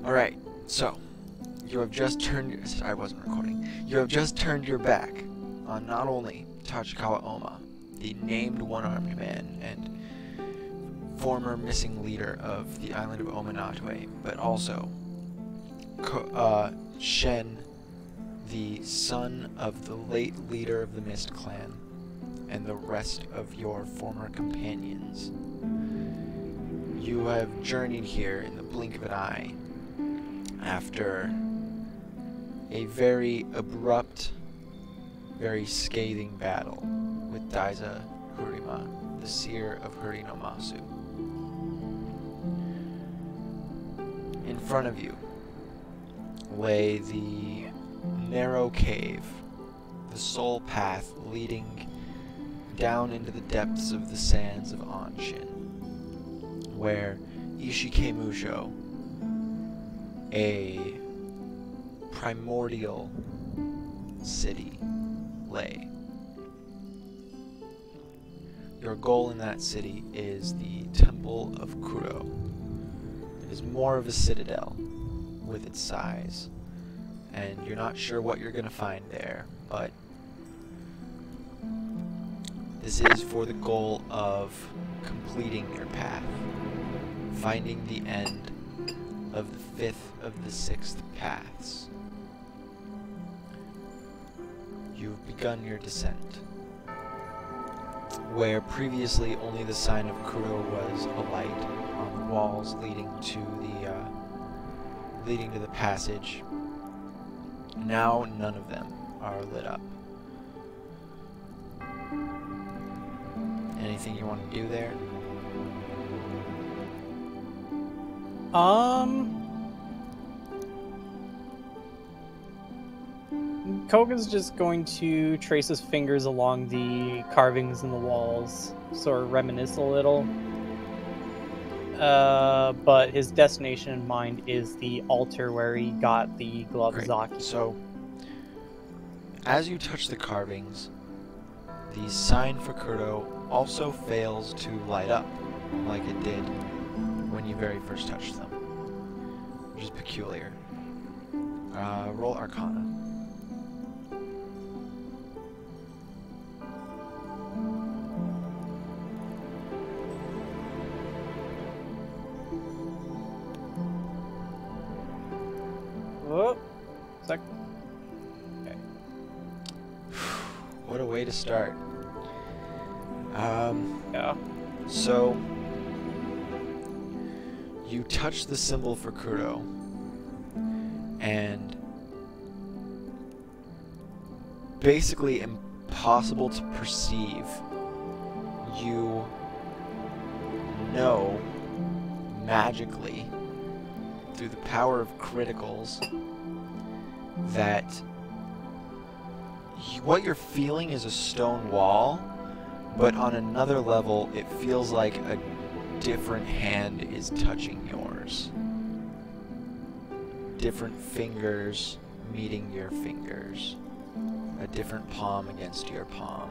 Alright, so you have just turned I wasn't recording. You have just turned your back on not only Tachikawa Oma, the named one-armed man and former missing leader of the island of Omanatue, but also Shen, the son of the late leader of the Mist Clan, and the rest of your former companions. You have journeyed here in the blink of an eye after a very abrupt, very scathing battle with Daiza Hurima, the seer of Hurinomasu. In front of you lay the narrow cave, the sole path leading down into the depths of the sands of Anshin, where Ishike Musho, a primordial city, lay. Your goal in that city is the Temple of Kuro. It is more of a citadel with its size, and you're not sure what you're going to find there, but this is for the goal of completing your path, finding the end of the fifth of the sixth paths. You've begun your descent, where previously only the sign of Kuro was alight on the walls leading to the passage. Now none of them are lit up. Anything you want to do there? Koga's just going to trace his fingers along the carvings in the walls, sort of reminisce a little. But his destination in mind is the altar where he got the glove Zaki. So, as you touch the carvings, the sign for Kuro also fails to light up like it did when you very first touched them, which is peculiar. Roll Arcana. Oh, sec. Okay. What a way to start. Yeah. So, you touch the symbol for Kuro, and basically impossible to perceive. You know magically through the power of criticals that what you're feeling is a stone wall, but on another level it feels like a different hand is touching yours. Different fingers meeting your fingers. A different palm against your palm.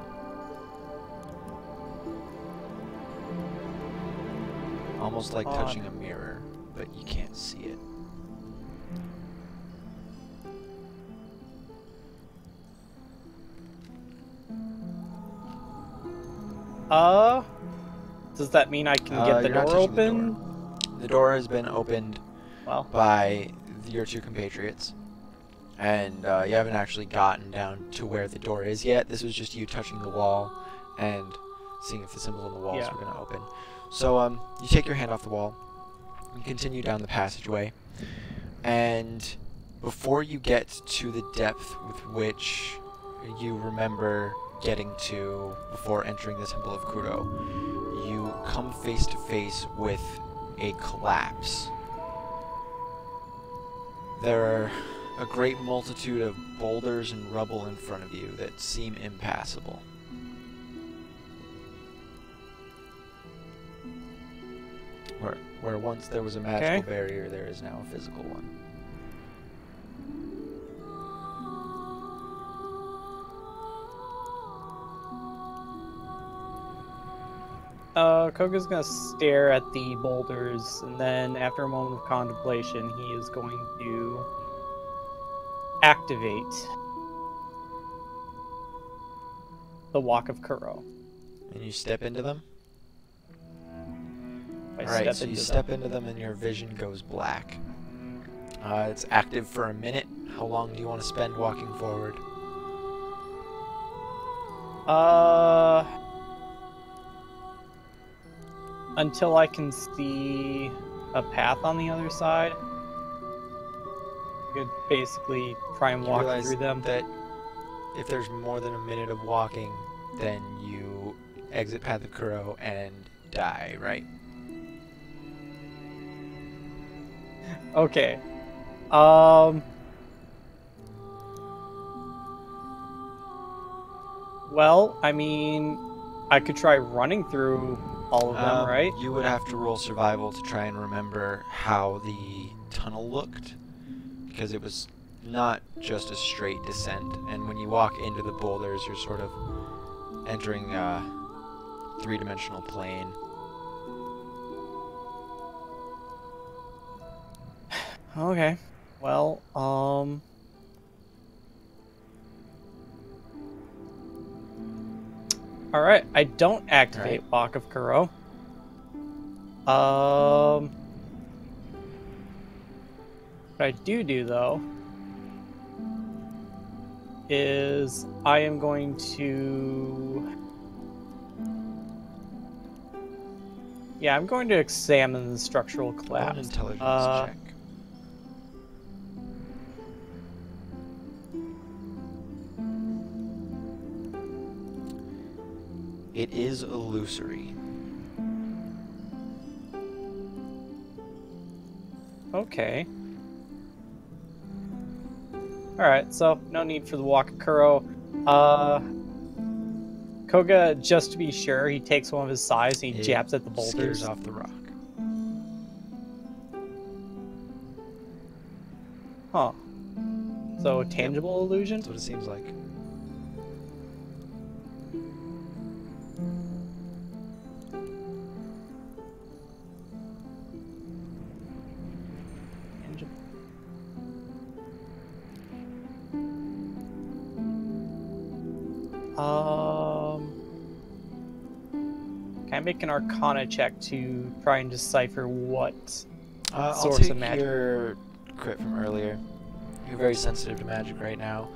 Almost like touching a mirror, but you can't see it. Does that mean I can get the you're not door touching open? The door has been opened by your two compatriots, and you haven't actually gotten down to where the door is yet. This was just you touching the wall and seeing if the symbols on the walls were going to open. So you take your hand off the wall, you continue down the passageway, and before you get to the depth with which you remember getting to before entering the Temple of Kuro, you come face to face with a collapse. There are a great multitude of boulders and rubble in front of you that seem impassable. Where once there was a magical barrier, there is now a physical one. Koga's gonna stare at the boulders, and then after a moment of contemplation, he is going to activate the Walk of Kuro. And you step into them? I Alright, so you step into them and your vision goes black. It's active for a minute. How long do you want to spend walking forward? Until I can see a path on the other side. You could basically try and walk through them. That if there's more than a minute of walking, then you exit Path of Kuro and die, right? Okay. Well, I mean, I could try running through all of them, right? You would have to roll survival to try and remember how the tunnel looked, because it was not just a straight descent, and when you walk into the boulders, you're sort of entering a three-dimensional plane. Okay. Well, Alright, I don't activate Walk of Kuro. What I do though is I am going to... Yeah, I'm going to examine the structural collapse. An intelligence check. It is illusory. Okay. Alright, so no need for the Walk of Kuro. Koga, just to be sure, he takes one of his sais and he jabs at the boulders. Scares off the rock. Huh. So a tangible illusion? That's what it seems like. Can I make an Arcana check to try and decipher what source of magic? Your crit from earlier. You're very sensitive to magic right now.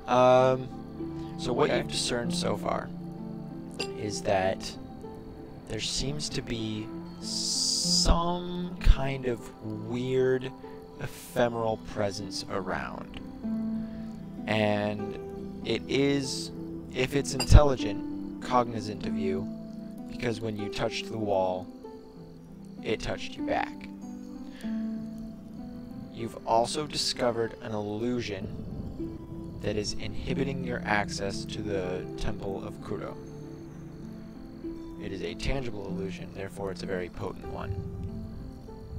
So what you've discerned so far is that there seems to be some kind of weird ephemeral presence around. And it is, if it's intelligent, cognizant of you, because when you touched the wall, it touched you back. You've also discovered an illusion that is inhibiting your access to the Temple of Kuro. It is a tangible illusion, therefore it's a very potent one.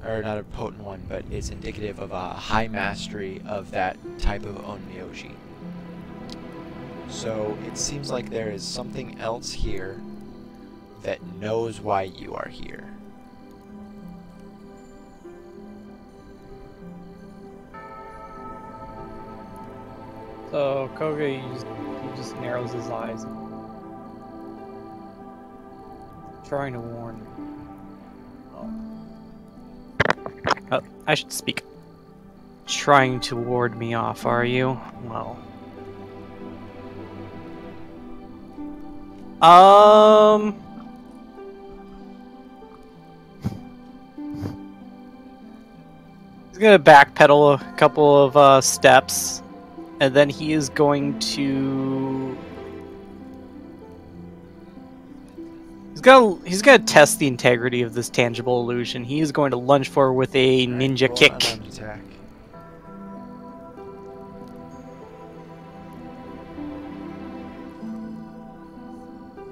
Or not a potent one, but it's indicative of a high mastery of that type of Onmyoji. So it seems like there is something else here that knows why you are here. So Koga, he just narrows his eyes, trying to warn me. Oh, I should speak. Trying to ward me off, are you? Well. He's gonna backpedal a couple of steps, and then he is going to... He's gonna test the integrity of this tangible illusion. He is going to lunge forward with a ninja kick. Attack.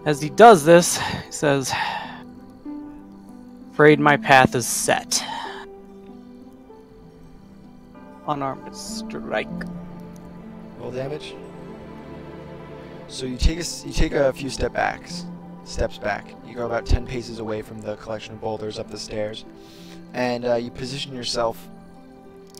As he does this, he says, "Afraid my path is set. Unarmed strike." Roll damage. So you take a few step backs, steps back. You go about 10 paces away from the collection of boulders up the stairs, and you position yourself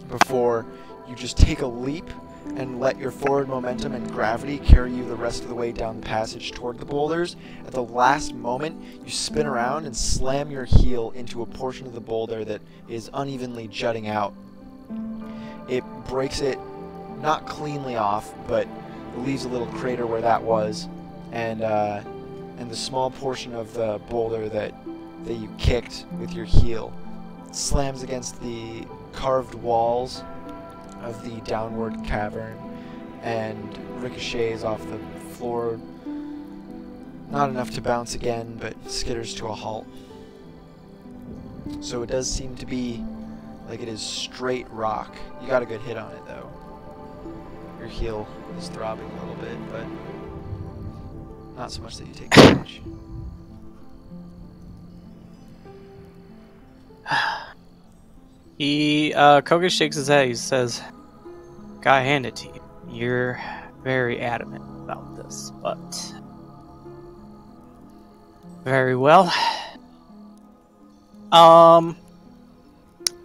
before you just take a leap and let your forward momentum and gravity carry you the rest of the way down the passage toward the boulders. At the last moment, you spin around and slam your heel into a portion of the boulder that is unevenly jutting out. It breaks it not cleanly off, but it leaves a little crater where that was, and the small portion of the boulder that you kicked with your heel slams against the carved walls of the downward cavern and ricochets off the floor. Not enough to bounce again, but skitters to a halt. So it does seem to be like it is straight rock. You got a good hit on it though. Your heel is throbbing a little bit, but not so much that you take damage. Koga shakes his head. He says, "Gotta hand it to you. You're very adamant about this, but very well."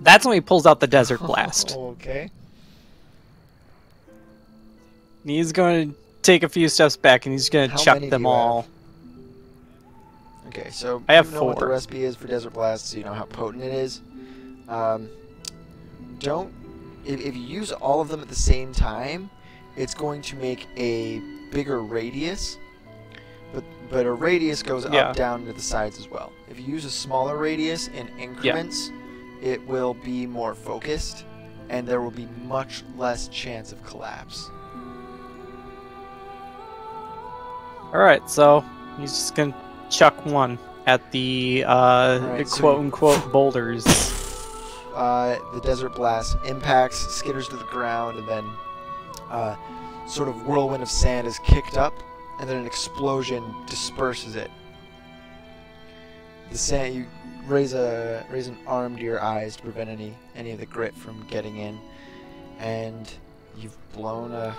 That's when he pulls out the Desert Blast. Okay. He's going to take a few steps back, and he's going to chuck them all. Okay, so I have you know 4. what the recipe is for Desert Blast, so you know how potent it is. If you use all of them at the same time, it's going to make a bigger radius, but a radius goes up, down, and to the sides as well. If you use a smaller radius in increments, it will be more focused, and there will be much less chance of collapse. Alright, so he's just going to chuck one at the quote-unquote boulders. The Desert Blast impacts, skitters to the ground, and then sort of whirlwind of sand is kicked up, and then an explosion disperses it. The sand, you raise an arm to your eyes to prevent any of the grit from getting in, and you've blown a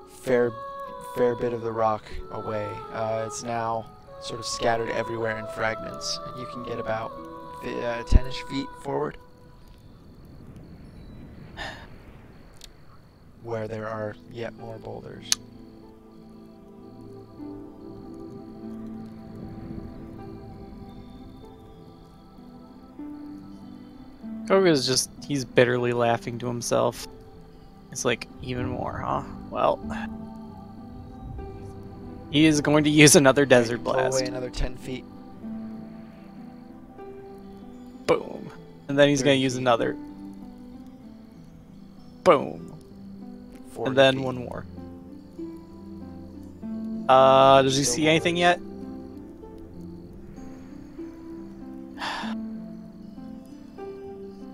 fair bit of the rock away. It's now sort of scattered everywhere in fragments, and you can get about 10-ish feet forward, where there are yet more boulders. Koga's he's bitterly laughing to himself. It's like, even more, huh? Well, he is going to use another Desert Blast. Blow away another 10 feet. Boom. And then he's going to use another. Boom. And then one more. Does he see anything yet?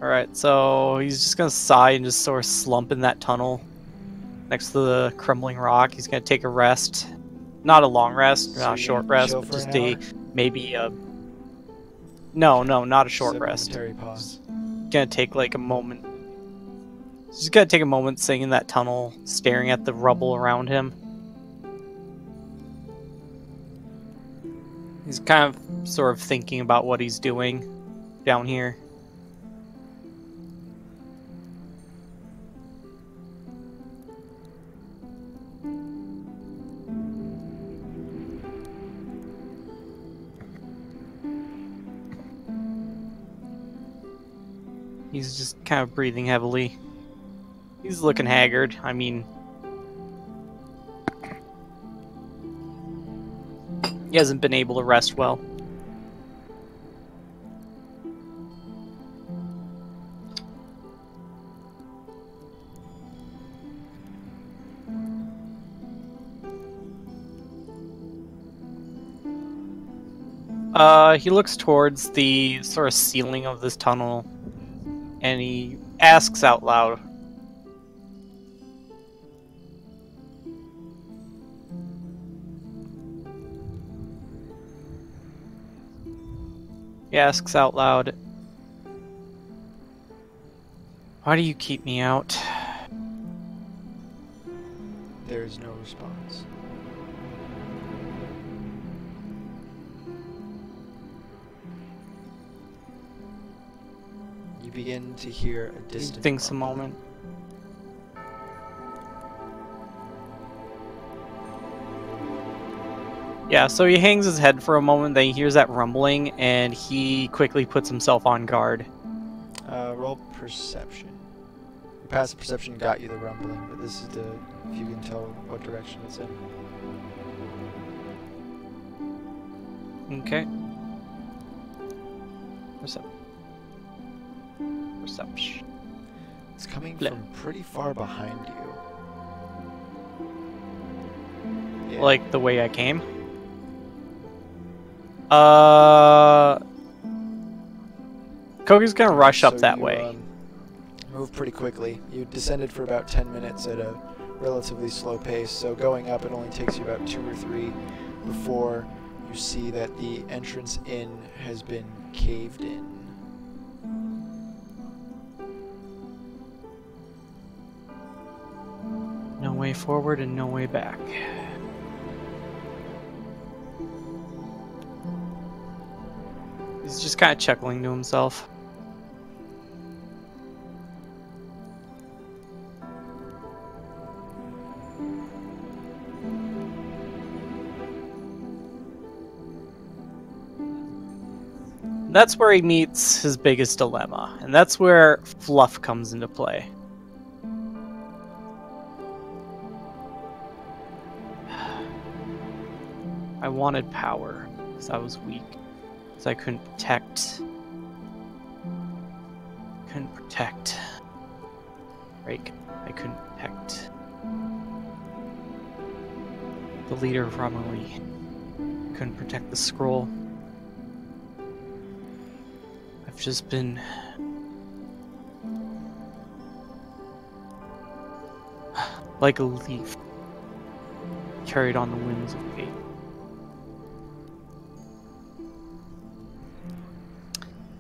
Alright, so he's just going to sigh and just sort of slump in that tunnel next to the crumbling rock. He's going to take a rest. Not a long rest, not a short rest, but just maybe a... No, not a short rest. Pause. Gonna take like a moment. He's gonna take a moment sitting in that tunnel, staring at the rubble around him. He's kind of sort of thinking about what he's doing down here. He's just kind of breathing heavily. He's looking haggard. I mean, he hasn't been able to rest well. He looks towards the sort of ceiling of this tunnel, and he asks out loud, "Why do you keep me out?" There is no response. You begin to hear a distant Thinks a rumble. moment. Yeah, so he hangs his head for a moment, then he hears that rumbling, and he quickly puts himself on guard. Roll perception. Your passive perception got you the rumbling, but this is the if you can tell what direction it's in. Okay. Perception. It's coming Flip. from pretty far behind you. Yeah. Like the way I came. Kogi's gonna rush up So that you, way. Move pretty quickly. You descended for about 10 minutes at a relatively slow pace, so going up it only takes you about 2 or 3 before you see that the entrance in has been caved in. No way forward and no way back. He's just kind of chuckling to himself. That's where he meets his biggest dilemma, and that's where fluff comes into play. I wanted power, because I was weak. Because I couldn't protect. Rake. I couldn't protect. The leader of Ramui. Couldn't protect the scroll. I've just been... like a leaf. Carried on the winds of fate.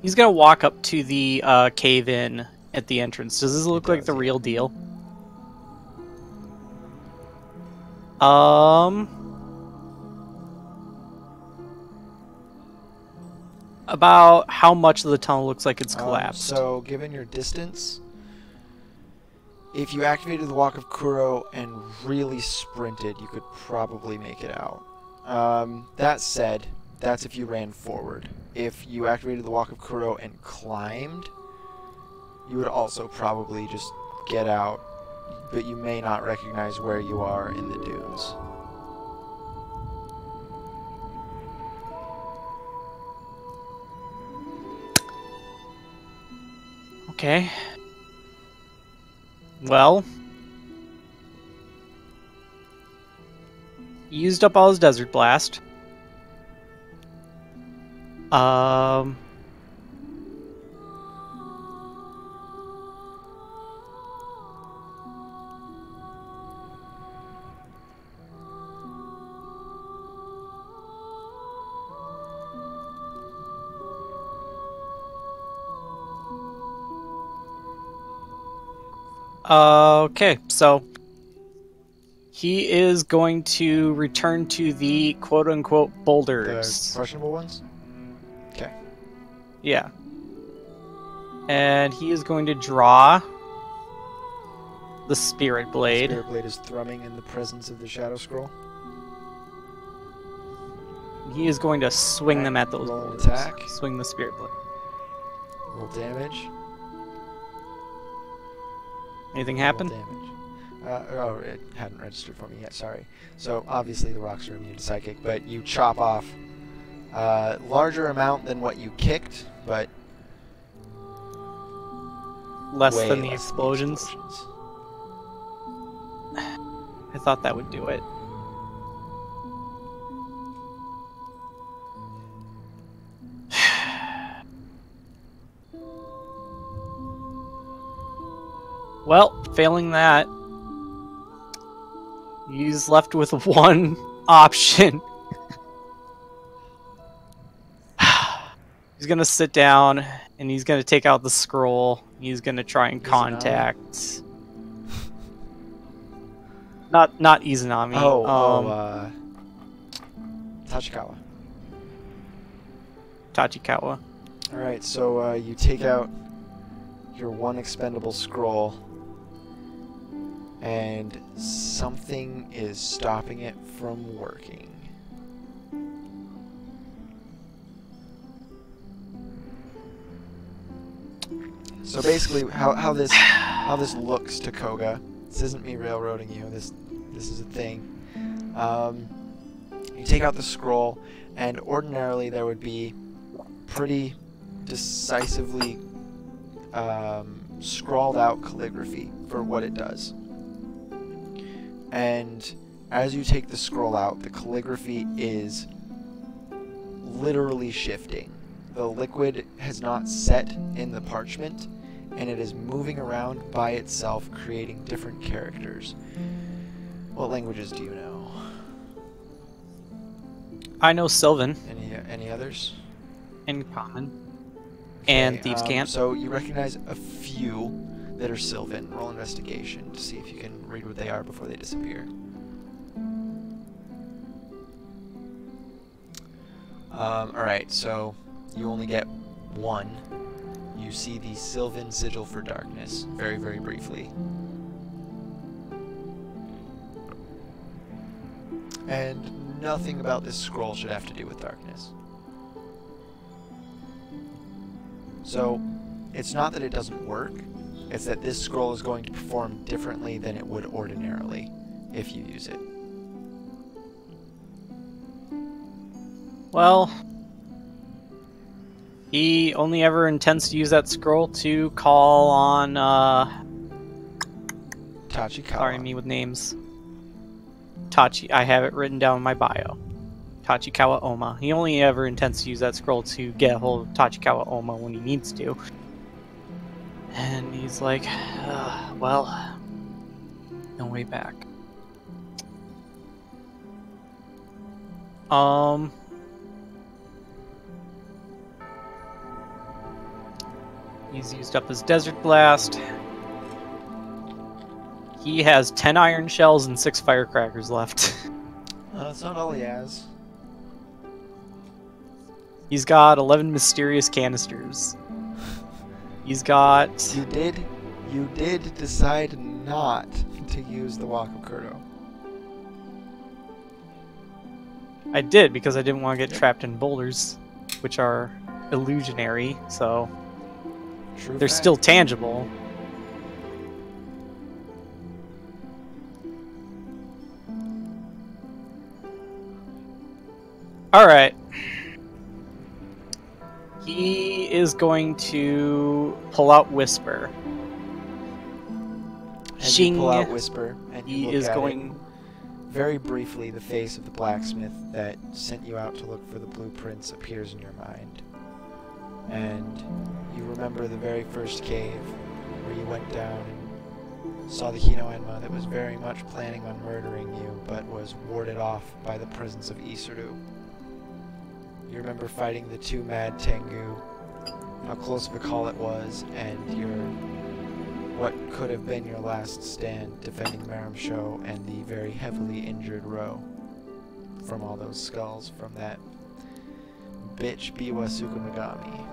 He's gonna walk up to the cave-in at the entrance. Does this look like the real deal? About how much of the tunnel looks like it's collapsed. So, given your distance, if you activated the Walk of Kuro and really sprinted, you could probably make it out. That said, that's if you ran forward. If you activated the Walk of Kuro and climbed, you would also probably just get out, but you may not recognize where you are in the dunes. Okay. Well, he used up all his Desert Blast. Okay, so he is going to return to the quote-unquote boulders. The questionable ones? Okay. Yeah. And he is going to draw the Spirit Blade. The Spirit Blade is thrumming in the presence of the Shadow Scroll. He is going to swing them at those roll an boulders. attack. Swing the Spirit Blade. Roll damage. Anything Roll happen? damage. Oh, it hadn't registered for me yet, sorry. So, obviously the rocks are immune to Psychic, but you chop off a larger amount than what you kicked, but Less way than the less explosions? Than the explosions. I thought that would do it. Well, failing that, he's left with one option. He's gonna sit down and he's gonna take out the scroll. He's gonna try and contact. Not Izanami. Tachikawa. Tachikawa. Alright, so you take out your one expendable scroll, and something is stopping it from working. So basically, how this looks to Koga. This isn't me railroading you. This is a thing. You take out the scroll, and ordinarily there would be pretty decisively scrawled out calligraphy for what it does. And as you take the scroll out, the calligraphy is literally shifting. The liquid has not set in the parchment, and it is moving around by itself, creating different characters. What languages do you know? I know Sylvan. Any others? In Common. And Okay, Thieves' Cant. So you recognize a few that are Sylvan. Roll investigation to see if you can read what they are before they disappear. Alright, so you only get one. You see the Sylvan Sigil for Darkness, very, very briefly. And nothing about this scroll should have to do with darkness. So, it's not that it doesn't work, it's that this scroll is going to perform differently than it would ordinarily if you use it. Well, he only ever intends to use that scroll to call on, Tachikawa. sorry, me with names. I have it written down in my bio. Tachikawa Oma. He only ever intends to use that scroll to get a hold of Tachikawa Oma when he needs to. And he's like, well, no way back. He's used up his Desert Blast. He has 10 iron shells and 6 firecrackers left. That's not all he has. He's got 11 mysterious canisters. He's got... You did decide not to use the Walk of Kurdo. I did, because I didn't want to get trapped in boulders, which are illusionary, so... True they're fact. still tangible. Alright. He is going to pull out Whisper. And you pull out Whisper, and you He look is at going... it. Very briefly, the face of the blacksmith that sent you out to look for the blueprints appears in your mind. And you remember the very first cave where you went down and saw the Hino Enma that was very much planning on murdering you, but was warded off by the presence of Isuru. You remember fighting the 2 mad Tengu, how close of a call it was, and what could have been your last stand defending Maramsho and the very heavily injured Ro from all those skulls from that bitch Biwa Tsukumagami.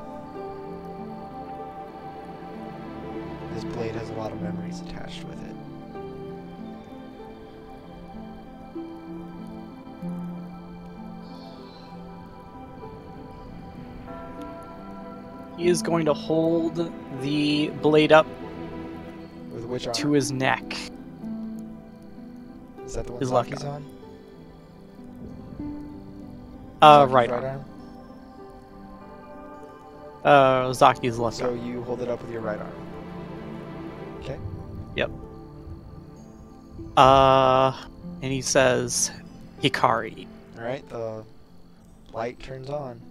This blade has a lot of memories attached with it. He is going to hold the blade up With which arm? to his neck. Is that the one his left Zaki's on? Zaki's Right arm. Zaki's left So arm. you hold it up with your right arm. Okay. Yep. And he says, Hikari. Alright, the light turns on.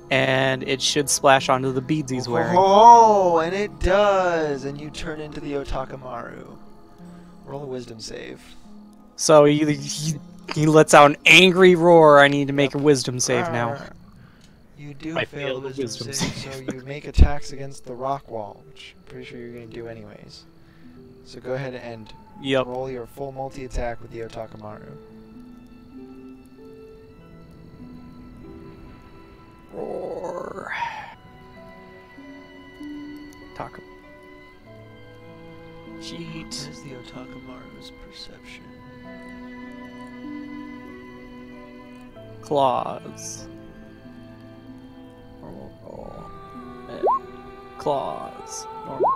And it should splash onto the beads he's wearing. Oh, and it does! And you turn into the Otakamaru. Roll a wisdom save. So he lets out an angry roar. I need to make a wisdom save now. You do I fail failed the the wisdom wisdom save, so save. you make attacks against the rock wall, which I'm pretty sure you're going to do anyways. So go ahead and Yep. roll your full multi-attack with the Otakamaru. Roar. Otaka. Cheat. What is the Otakamaru's perception? Claws. Normal roll. Claws. Normal.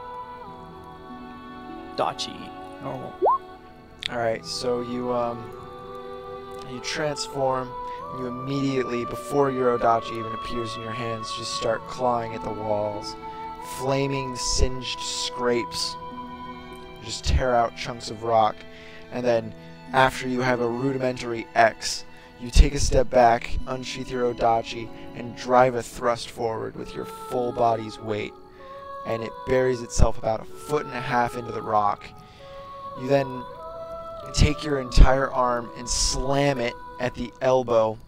Dachi. Normal. Alright, so you transform, and you immediately, before your Odachi even appears in your hands, just start clawing at the walls. Flaming, singed scrapes just tear out chunks of rock, and then after you have a rudimentary X, you take a step back, unsheath your Odachi, and drive a thrust forward with your full body's weight, and it buries itself about 1.5 feet into the rock. You then take your entire arm and slam it at the elbow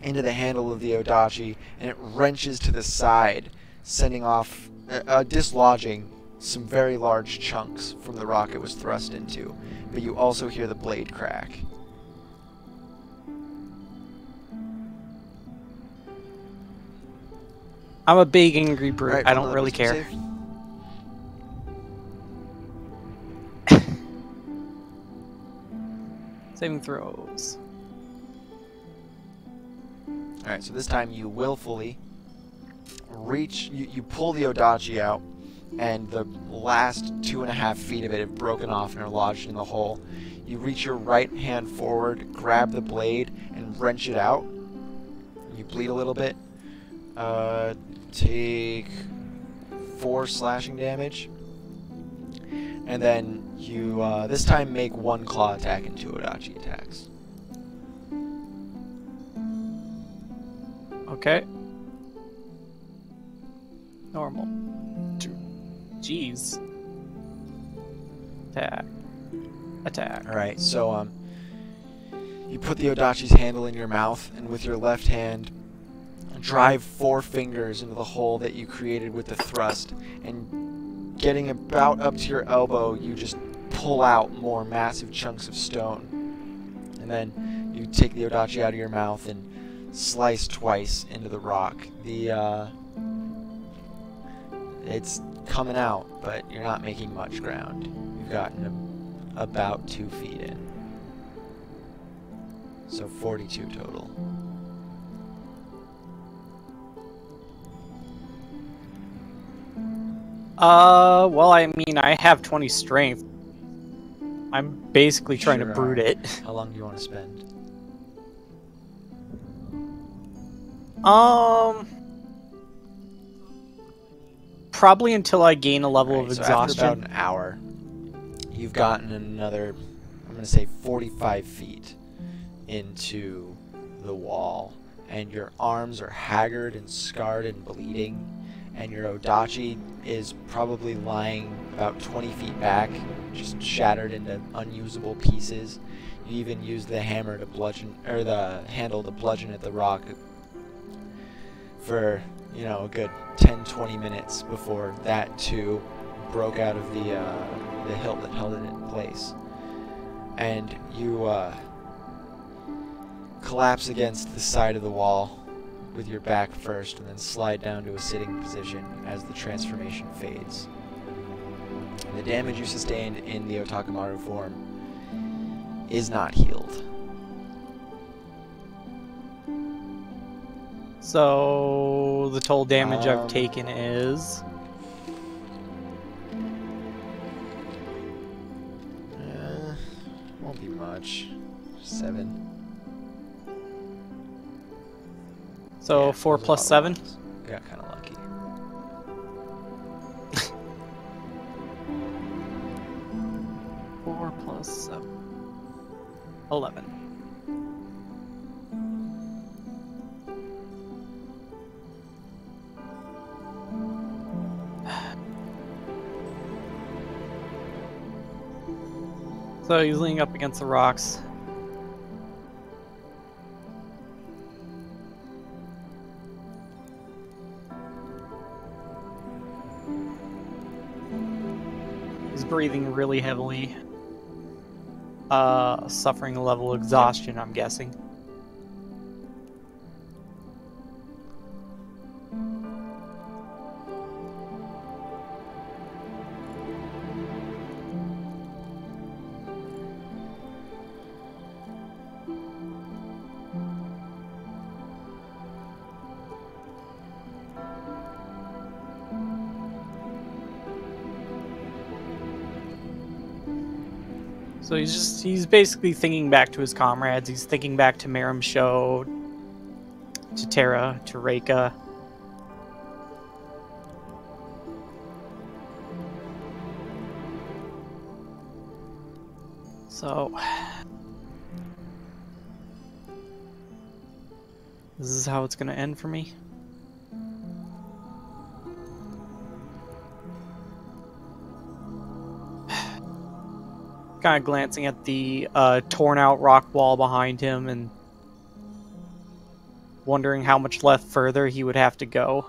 into the handle of the Odachi, and it wrenches to the side, sending off, dislodging some very large chunks from the rock it was thrust into. But you also hear the blade crack. I'm a big angry brute. Right, I don't really care. Save. Saving throws. Alright, so this time you willfully reach, you pull the Odachi out, and the last 2.5 feet of it have broken off and are lodged in the hole. You reach your right hand forward, grab the blade, and wrench it out. You bleed a little bit. Take 4 slashing damage. And then you, this time make 1 claw attack and 2 Odachi attacks. Okay. Normal. Jeez. Attack. Attack. Alright, so, you put the Odachi's handle in your mouth, and with your left hand, drive 4 fingers into the hole that you created with the thrust, and getting about up to your elbow, you just pull out more massive chunks of stone. And then you take the Odachi out of your mouth and slice twice into the rock. It's coming out, but you're not making much ground. You've gotten about 2 feet in. So 42 total. Well, I mean, I have 20 strength. I'm basically trying to brute it. How long do you want to spend? Probably until I gain a level of So exhaustion. after about an hour, you've gotten another, I'm going to say 45 feet into the wall, and your arms are haggard and scarred and bleeding, and your Odachi is probably lying about 20 feet back, just shattered into unusable pieces. You even use the hammer to bludgeon, or the handle to bludgeon at the rock for, you know, a good 10-20 minutes before that too broke out of the hilt that held it in place. And you collapse against the side of the wall with your back first, and then slide down to a sitting position as the transformation fades. The damage you sustained in the Otakamaru form is not healed. So the total damage I've taken is won't be much. 7. so Yeah, 4 there's a plus lot 7. of ones. Got kind of lucky. 4 plus 7. 11. So he's leaning up against the rocks. He's breathing really heavily. Suffering a level of exhaustion, I'm guessing. So he's basically thinking back to his comrades. He's thinking back to Merim Show, to Terra, to Reika. So this is how it's gonna end for me. Kind of glancing at the torn out rock wall behind him and wondering how much left further he would have to go.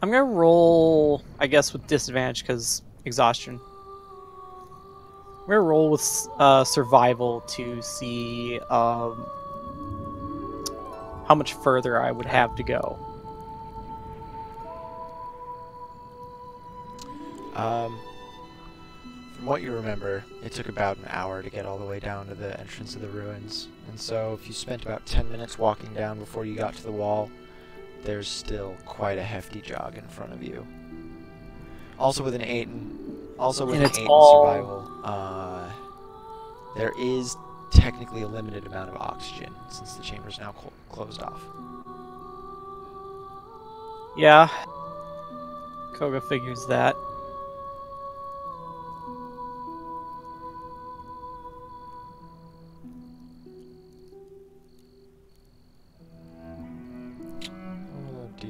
I'm gonna roll, I guess, with disadvantage because exhaustion. I'm gonna roll with survival to see how much further I would have to go. From what you remember, it took about an hour to get all the way down to the entrance of the ruins. And so if you spent about 10 minutes walking down before you got to the wall, there's still quite a hefty jog in front of you. Also with an 8 in survival, there is technically a limited amount of oxygen since the chamber's now closed off. Yeah. Koga figures that.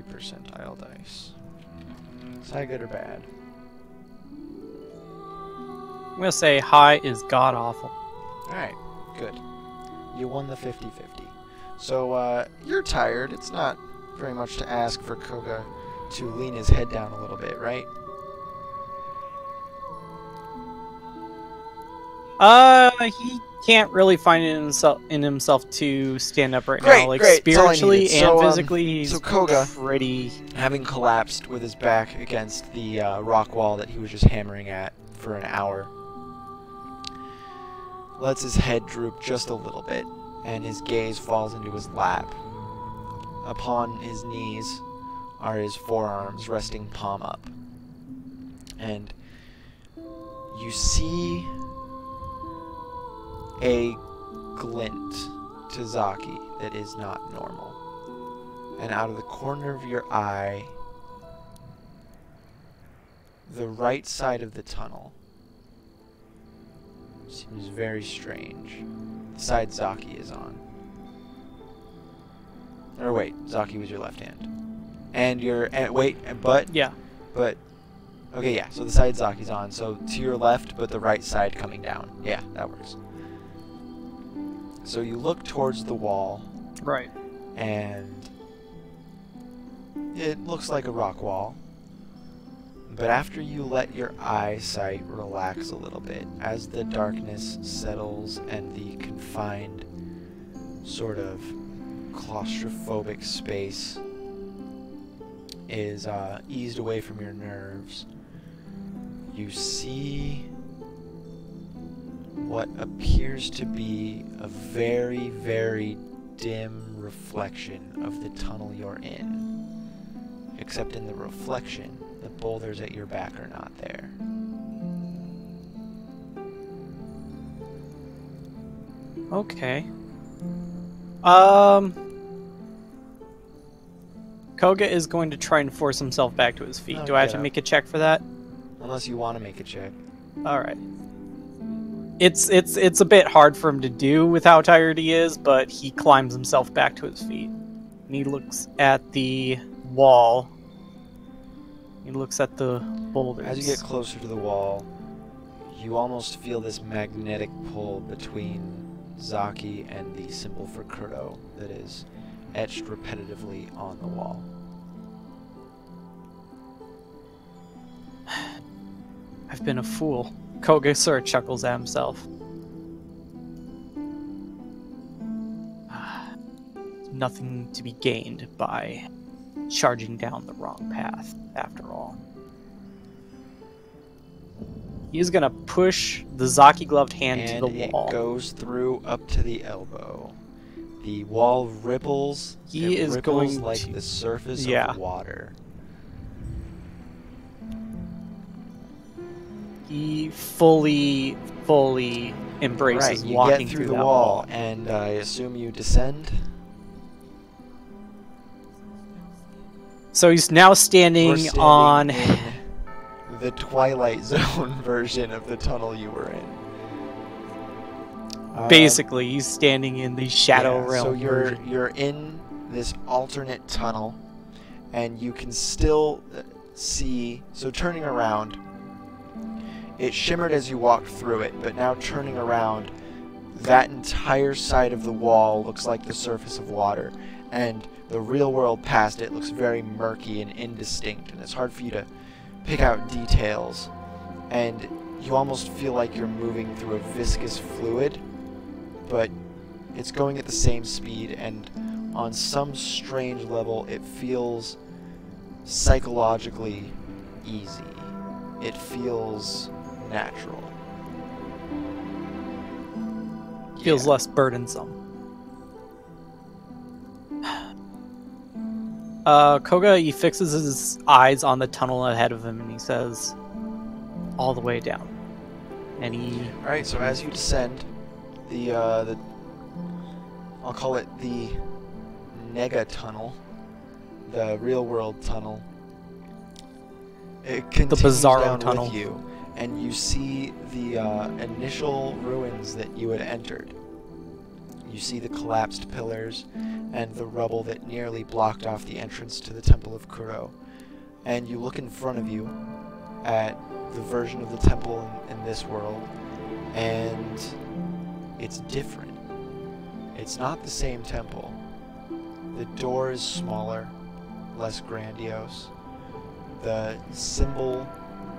Percentile dice. Is that good or bad? I'm gonna say high is god awful. Alright, good. You won the 50-50. So, you're tired. It's not very much to ask for Koga to lean his head down a little bit, right? He can't really find it in himself to stand up right now. Like, great. Spiritually and physically, he's so Koga, pretty... having collapsed with his back against the rock wall that he was just hammering at for an hour, lets his head droop just a little bit, and his gaze falls into his lap. Upon his knees are his forearms resting palm up. And you see a glint to Zaki that is not normal. And out of the corner of your eye, the right side of the tunnel seems very strange. The side Zaki is on. Or wait, Zaki was your left hand. And your... Yeah. But... Okay, yeah, so the side Zaki's on. So to your left, but the right side coming down. Yeah, that works. So you look towards the wall. Right. And it looks like a rock wall. But after you let your eyesight relax a little bit, as the darkness settles and the confined, sort of claustrophobic space is eased away from your nerves, you see what appears to be a very, very dim reflection of the tunnel you're in. Except in the reflection, the boulders at your back are not there. Okay. Koga is going to try and force himself back to his feet. Oh, Do I have to make a check for that? Unless you want to make a check. Alright. It's a bit hard for him to do with how tired he is, but he climbs himself back to his feet. And he looks at the wall. He looks at the boulders. As you get closer to the wall, you almost feel this magnetic pull between Zaki and the symbol for Kurdo that is etched repetitively on the wall. I've been a fool. Koga sort of chuckles at himself. Nothing to be gained by charging down the wrong path, after all. He's gonna push the Zaki gloved hand to the wall. And it goes through up to the elbow. The wall ripples. He is ripples going like to... the surface Yeah. of water. He fully embraces Right, you walking get through the that wall, and I assume you descend? So he's now We're standing standing on in the Twilight Zone version of the tunnel you were in. basically he's standing in the Shadow Realm so version. you're in this alternate tunnel, and you can still see, so turning around, it shimmered as you walked through it, but now turning around, that entire side of the wall looks like the surface of water, and the real world past it looks very murky and indistinct, and it's hard for you to pick out details, and you almost feel like you're moving through a viscous fluid, but it's going at the same speed, and on some strange level it feels psychologically easy. It feels natural. Feels less burdensome. Koga, he fixes his eyes on the tunnel ahead of him and he says, all the way down. And he... Alright, so as you descend, the I'll call it the Nega tunnel, the real world tunnel, it continues the Bizarro down tunnel with you, and you see the initial ruins that you had entered. You see the collapsed pillars and the rubble that nearly blocked off the entrance to the Temple of Kuro. And you look in front of you at the version of the temple in this world, and it's different. It's not the same temple. The door is smaller, less grandiose. The symbol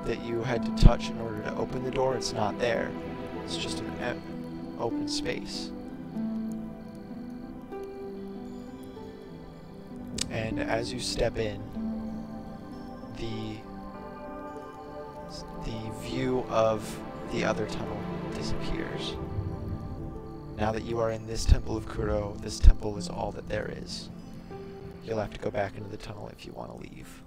that you had to touch in order to open the door, it's not there. It's just an open space. And as you step in, the view of the other tunnel disappears. Now that you are in this Temple of Kuro, this temple is all that there is. You'll have to go back into the tunnel if you want to leave.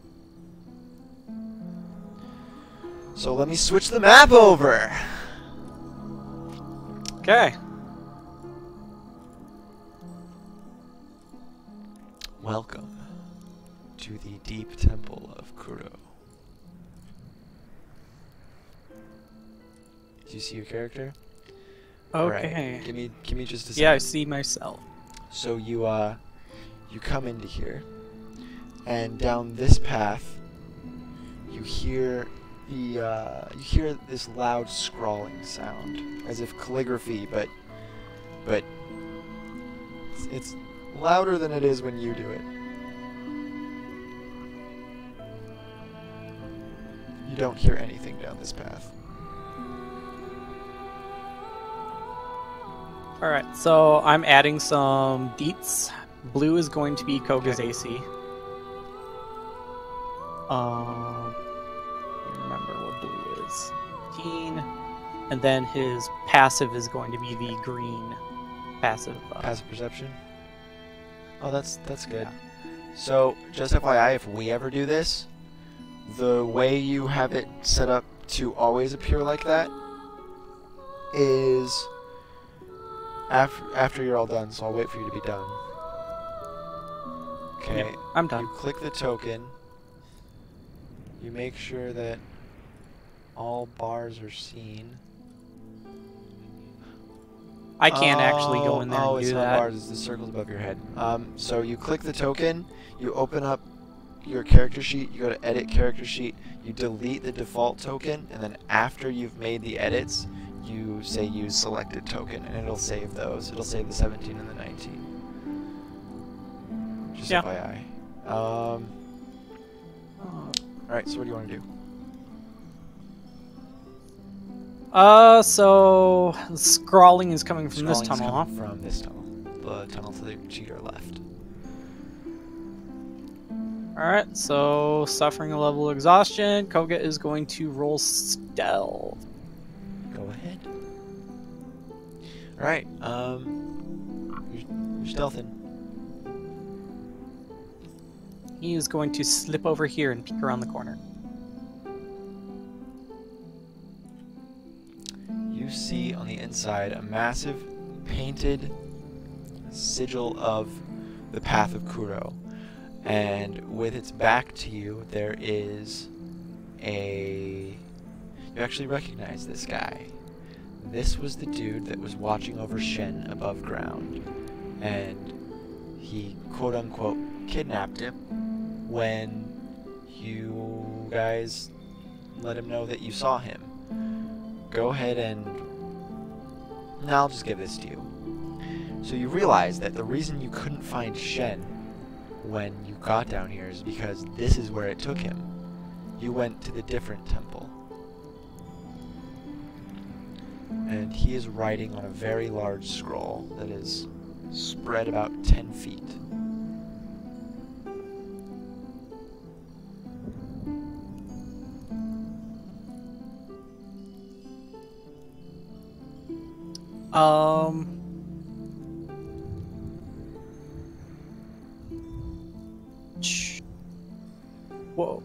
So let me switch the map over! Okay. Welcome to the Deep Temple of Kuro. Do you see your character? Okay. Right. Give me just a second. Yeah, I see myself. So you come into here, and down this path, you hear this loud scrawling sound, as if calligraphy, but it's louder than it is when you do it. You don't hear anything down this path. Alright, so I'm adding some deets. Blue is going to be Koga's AC. Remember what blue is. 15. And then his passive is going to be the green passive. Passive perception? Oh, that's good. So, just FYI, if we ever do this, the way you have it set up to always appear like that is after you're all done, so I'll wait for you to be done. Okay, yep, I'm done. You click the token. You make sure that all bars are seen. I can't actually go in there and do it's that. not bars, it's the circles above your head. So you click the token, you open up your character sheet, you go to edit character sheet, you delete the default token, and then after you've made the edits, you say use selected token, and it'll save those. It'll save the 17 and the 19. Just yeah. FYI. Alright, so what do you want to do? So the scrawling is coming from this tunnel, huh? From this tunnel. The tunnel to your left. Alright, so suffering a level of exhaustion, Koga is going to roll stealth. Go ahead. Alright, you're stealthing. He is going to slip over here and peek around the corner. you see on the inside a massive painted sigil of the Path of Kuro. And with its back to you, there is a... You actually recognize this guy. This was the dude that was watching over Shen above ground. And he, quote-unquote, kidnapped him when you guys let him know that you saw him. Go ahead and... Now I'll just give this to you. So you realize that the reason you couldn't find Shen when you got down here is because this is where it took him. You went to the different temple. And he is writing on a very large scroll that is spread about 10 feet.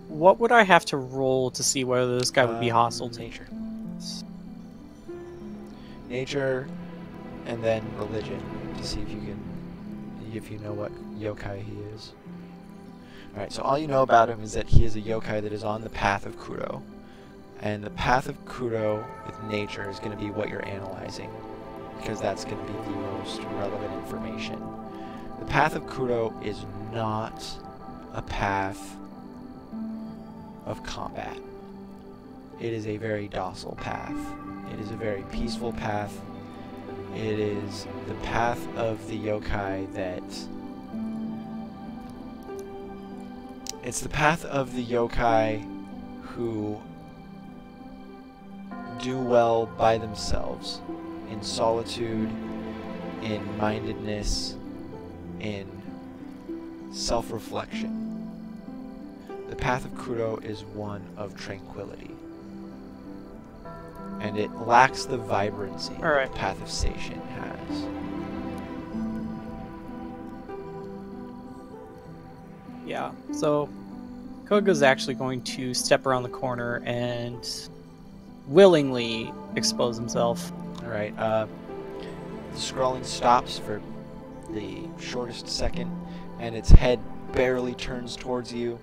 What would I have to roll to see whether this guy would be hostile to nature? Nature, and then religion to see if you know what yokai he is. Alright, so all you know about him is that he is a yokai that is on the Path of Kuro. And the Path of Kuro with nature is going to be what you're analyzing, because that's going to be the most relevant information. The Path of Kuro is not a path of combat. It is a very docile path. It is a very peaceful path. It is the path of the yokai that... It's the path of the yokai who do well by themselves, in solitude, in mindedness, in self-reflection. The Path of Kuro is one of tranquility. And it lacks the vibrancy that the Path of Seishin has. Yeah, so Koga's actually going to step around the corner and willingly expose himself. Alright, the scrolling stops for the shortest second, and its head barely turns towards you,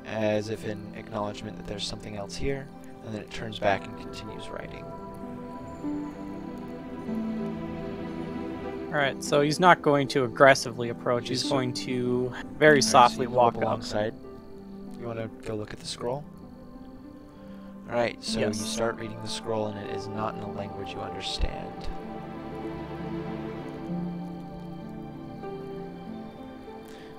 as if in acknowledgement that there's something else here, and then it turns back and continues writing. Alright, so he's not going to aggressively approach, he's going to very softly walk up alongside. You want to go look at the scroll? Alright, so yes. You start reading the scroll and it is not in a language you understand.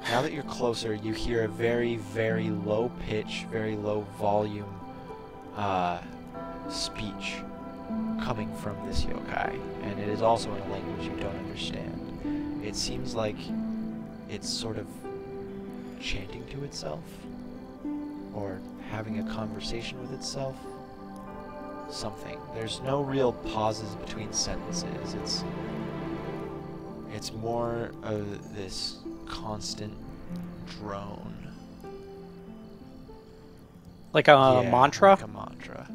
Now that you're closer, you hear a very, very low pitch, very low volume speech coming from this yokai, and it is also in a language you don't understand. It seems like it's sort of chanting to itself, or having a conversation with itself. Something. There's no real pauses between sentences. It's more of this constant drone. Like a mantra? Like a mantra.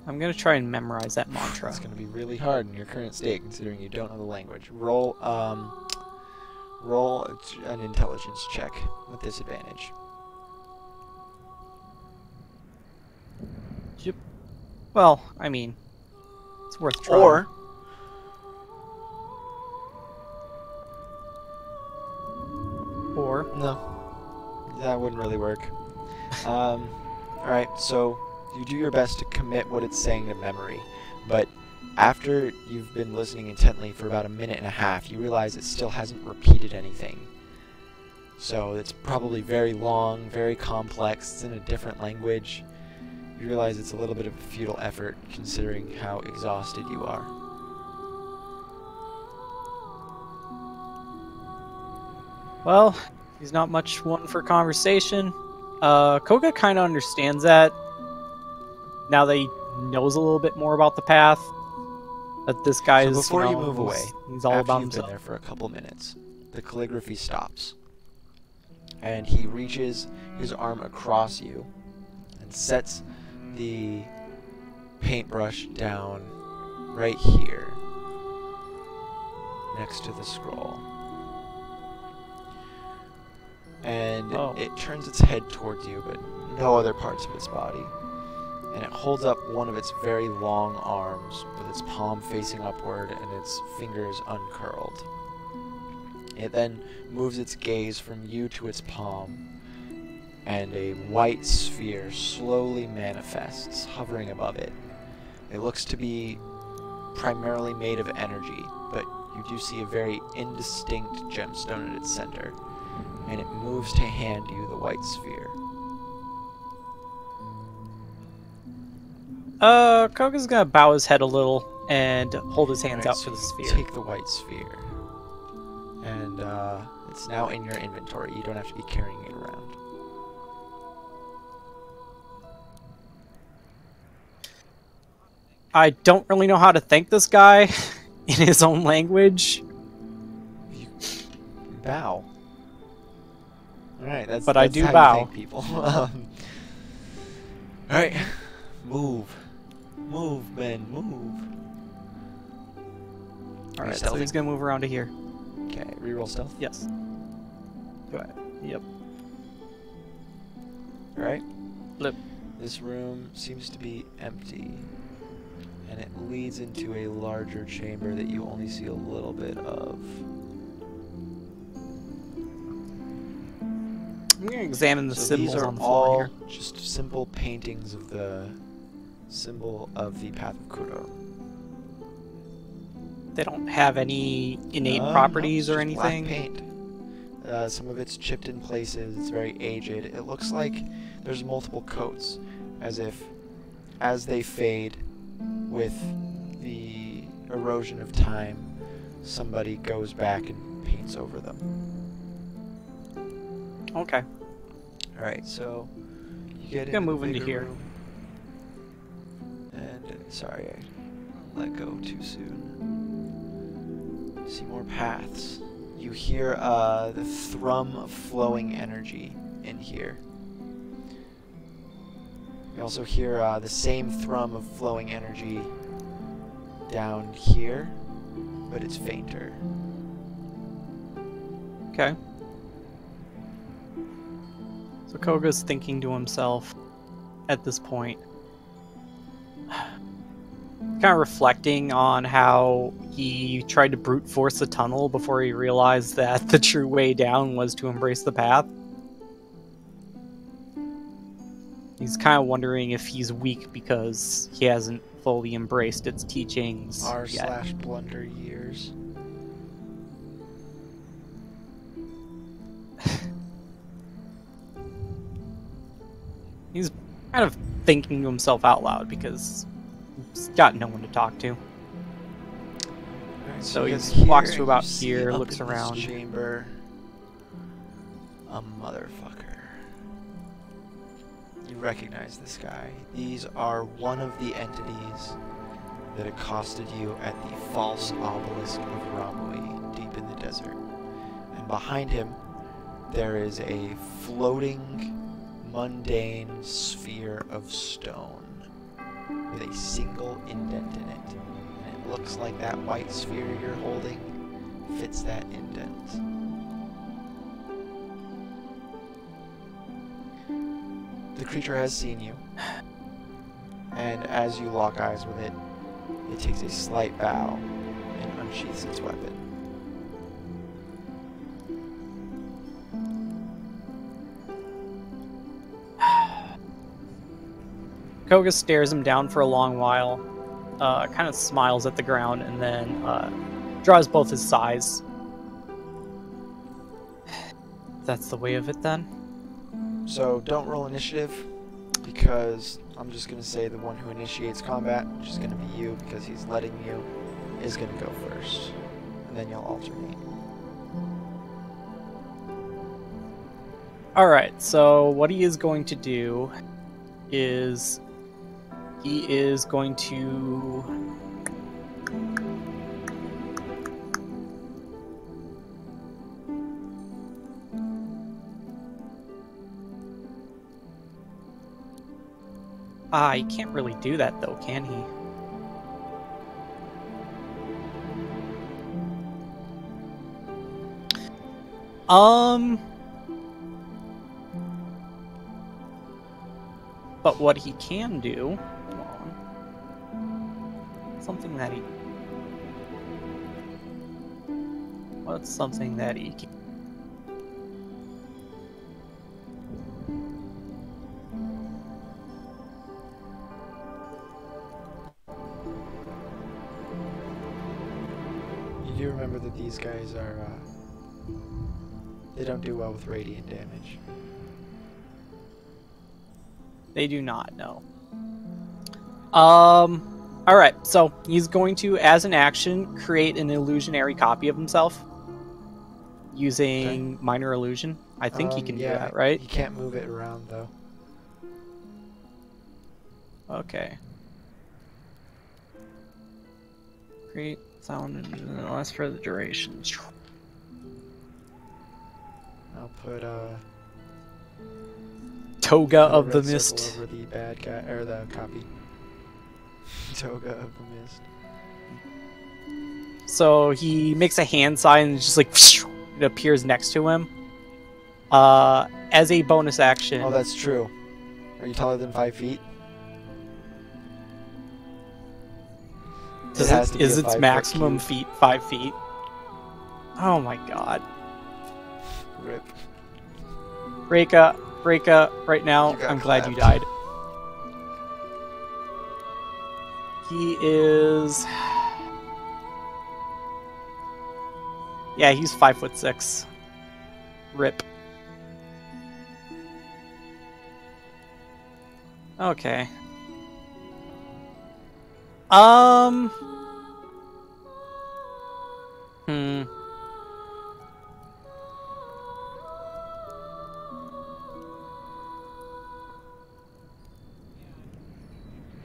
I'm gonna try and memorize that mantra. It's gonna be really hard in your current state, considering you don't know the language. Roll an intelligence check with disadvantage. Yep. Well, I mean, it's worth trying. Or no, that wouldn't really work. Alright, so you do your best to commit what it's saying to memory, but after you've been listening intently for about a minute and a half, you realize it still hasn't repeated anything. So it's probably very long, very complex, it's in a different language. You realize it's a little bit of a futile effort, considering how exhausted you are. Well, he's not much one for conversation. Koga kind of understands that, now that he knows a little bit more about the path. That this guy is, before you move away, he's all about you've himself. been there for a couple minutes, the calligraphy stops. And he reaches his arm across you and sets the paintbrush down right here next to the scroll. And it turns its head towards you, but no other parts of its body. And it holds up one of its very long arms with its palm facing upward and its fingers uncurled. It then moves its gaze from you to its palm, and a white sphere slowly manifests, hovering above it. It looks to be primarily made of energy, but you do see a very indistinct gemstone at its center, and it moves to hand you the white sphere. Koga's gonna bow his head a little and hold his hands out for the sphere. Take the white sphere. And it's now in your inventory. You don't have to be carrying it around. I don't really know how to thank this guy in his own language. You bow. Alright, that's I do how bow. You thank people. Alright, move. Move, men, move. Alright, so he's gonna move around to here. Okay, reroll stealth. Yes. Go ahead. Yep. Alright. Flip. This room seems to be empty, and it leads into a larger chamber that you only see a little bit of. I'm gonna examine the symbols these are on the floor all here. just simple paintings of the symbol of the Path of Kuro. They don't have any innate No, properties it's or just black anything? paint. Some of it's chipped in places, it's very aged. It looks like there's multiple coats, as if as they fade with the erosion of time, somebody goes back and paints over them. Okay. Alright, so you get Gonna into move the into bigger here. room. And sorry, I let go too soon. See more paths. You hear the thrum of flowing energy in here. You also hear the same thrum of flowing energy down here, but it's fainter. Okay. So Koga's thinking to himself at this point, kind of reflecting on how he tried to brute force the tunnel before he realized that the true way down was to embrace the path. He's kind of wondering if he's weak because he hasn't fully embraced its teachings yet. r/blunder years. He's kind of thinking to himself out loud because he's got no one to talk to. Alright, So you he guys hear walks to and about you see here, up looks in this around. chamber, a motherfucker. You recognize this guy. These are one of the entities that accosted you at the false obelisk of Ramui, deep in the desert. And behind him, there is a floating, mundane sphere of stone with a single indent in it. And it looks like that white sphere you're holding fits that indent. The creature has seen you, and as you lock eyes with it, it takes a slight bow and unsheaths its weapon. Koga stares him down for a long while, kind of smiles at the ground, and then draws both his sighs. That's the way of it then? So don't roll initiative, because I'm just going to say the one who initiates combat, which is going to be you because he's letting you, is going to go first. And then you'll alternate. Alright, so what he is going to do is he is going to He can't really do that though, can he? But what he can do, hold on. Something that he... What's something that he can... You do remember that these guys are, they don't do well with radiant damage. They do not, no. Alright, so he's going to, as an action, create an illusionary copy of himself. Using minor illusion. I think he can do that, right? He can't move it around, though. Okay. Create sound and last for the duration. I'll put, Toga of the Mist. Over the bad guy, or the copy. Toga of the Mist. So he makes a hand sign and just like it appears next to him. As a bonus action. Oh, that's true. Are you taller than 5 feet? Is its maximum feet 5 feet? Oh my god. Rip. Reka, right now, I'm glad you died. He is... Yeah, he's 5'6". Rip. Okay.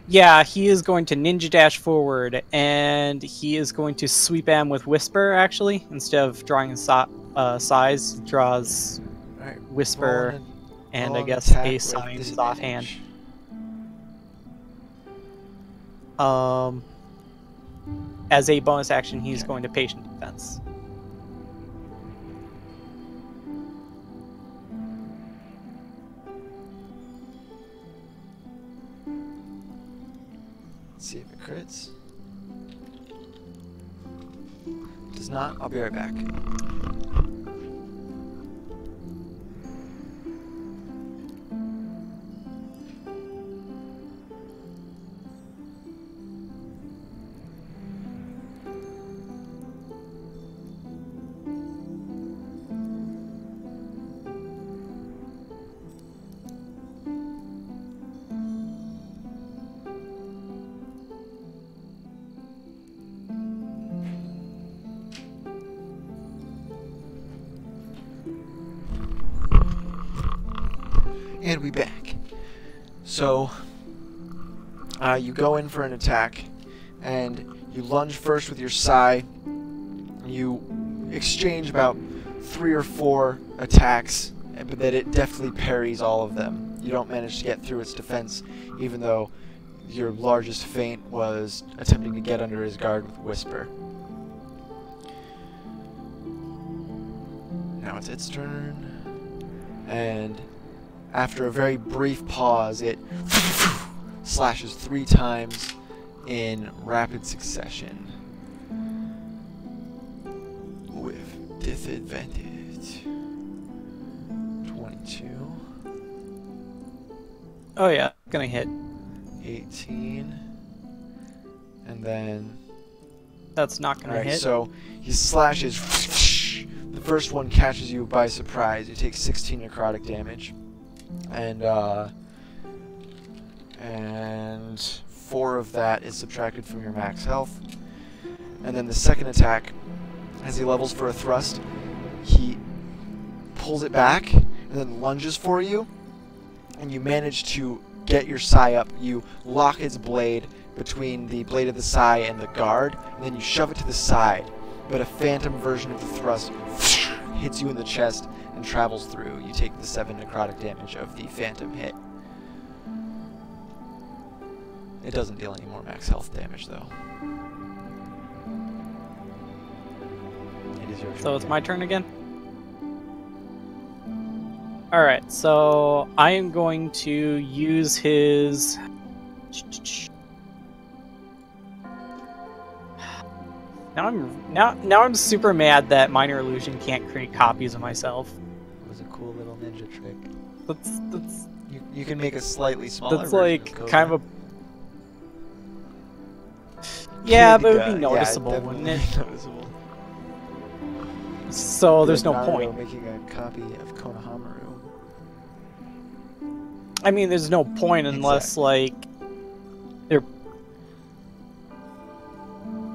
Yeah, he is going to ninja dash forward, and he is going to sweep him with Whisper, actually. Instead of drawing his size, draws Whisper and I guess a sign is offhand. As a bonus action, he's going to patient defense. See if it crits. Does not. I'll be right back. And we back. So, you go in for an attack, and you lunge first with your sai. You exchange about 3 or 4 attacks, but that it definitely parries all of them. You don't manage to get through its defense, even though your largest feint was attempting to get under his guard with Whisper. Now it's its turn, and after a very brief pause, it slashes 3 times in rapid succession with disadvantage. 22. Oh yeah, gonna hit. 18. And then... That's not gonna hit. So he slashes. The first one catches you by surprise. You take 16 necrotic damage. And 4 of that is subtracted from your max health. And then the second attack, as he levels for a thrust, he pulls it back and then lunges for you, and you manage to get your sai up. You lock its blade between the blade of the sai and the guard, and then you shove it to the side. But a phantom version of the thrust hits you in the chest and travels through. You take the 7 necrotic damage of the phantom hit. It doesn't deal any more max health damage, though. It is your turn. So it's my turn again? Alright, so I am going to use his... Now I'm super mad that Minor Illusion can't create copies of myself. It was a cool little ninja trick. That's You can make a slightly smaller that's version like of Cobra. kind of a... Yeah, Kid but it would guy. be noticeable, Yeah, wouldn't definitely it? noticeable. So there's no Naruto point. making a copy of Konohamaru. I mean, there's no point unless, like, they're...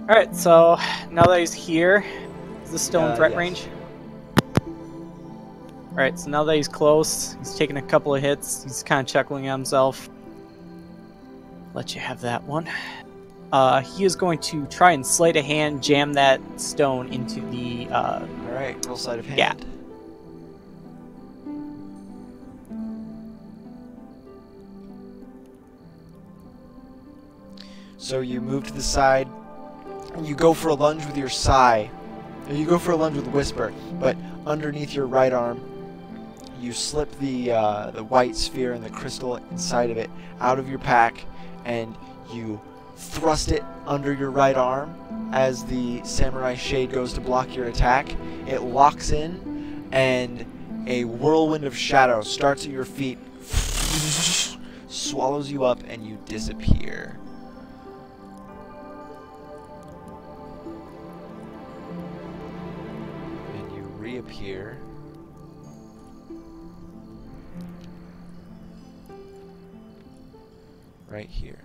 Alright, so now that he's here, is this still in threat yes. range? Alright, so now that he's close, he's taking a couple of hits, he's kind of chuckling at himself. Let you have that one. He is going to try and sleight of hand jam that stone into the, Alright, roll sleight of hand. Yeah. So you move to the side, and you go for a lunge with your sai. Or you go for a lunge with Whisper, but underneath your right arm, you slip the white sphere and the crystal inside of it out of your pack, and you thrust it under your right arm as the Samurai Shade goes to block your attack. It locks in, and a whirlwind of shadow starts at your feet, swallows you up, and you disappear. And you reappear. Right here.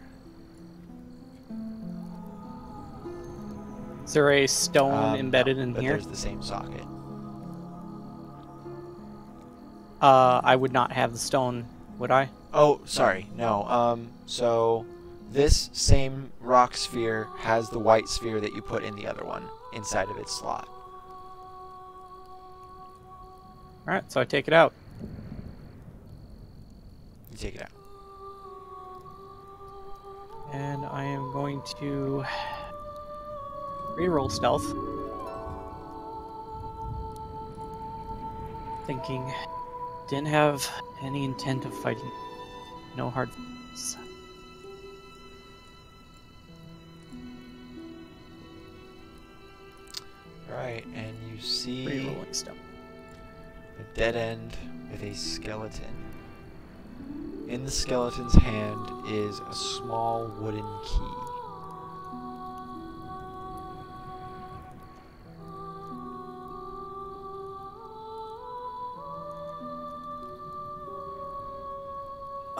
is there a stone embedded no, in but here? There's the same socket. I would not have the stone, would I? Oh, sorry. No. So this same rock sphere has the white sphere that you put in the other one inside of its slot. Alright, so I take it out. You take it out. And I am going to reroll stealth. Thinking, didn't have any intent of fighting. No hard feelings. Right, and you see Rerolling stealth. a dead end with a skeleton. In the skeleton's hand is a small wooden key.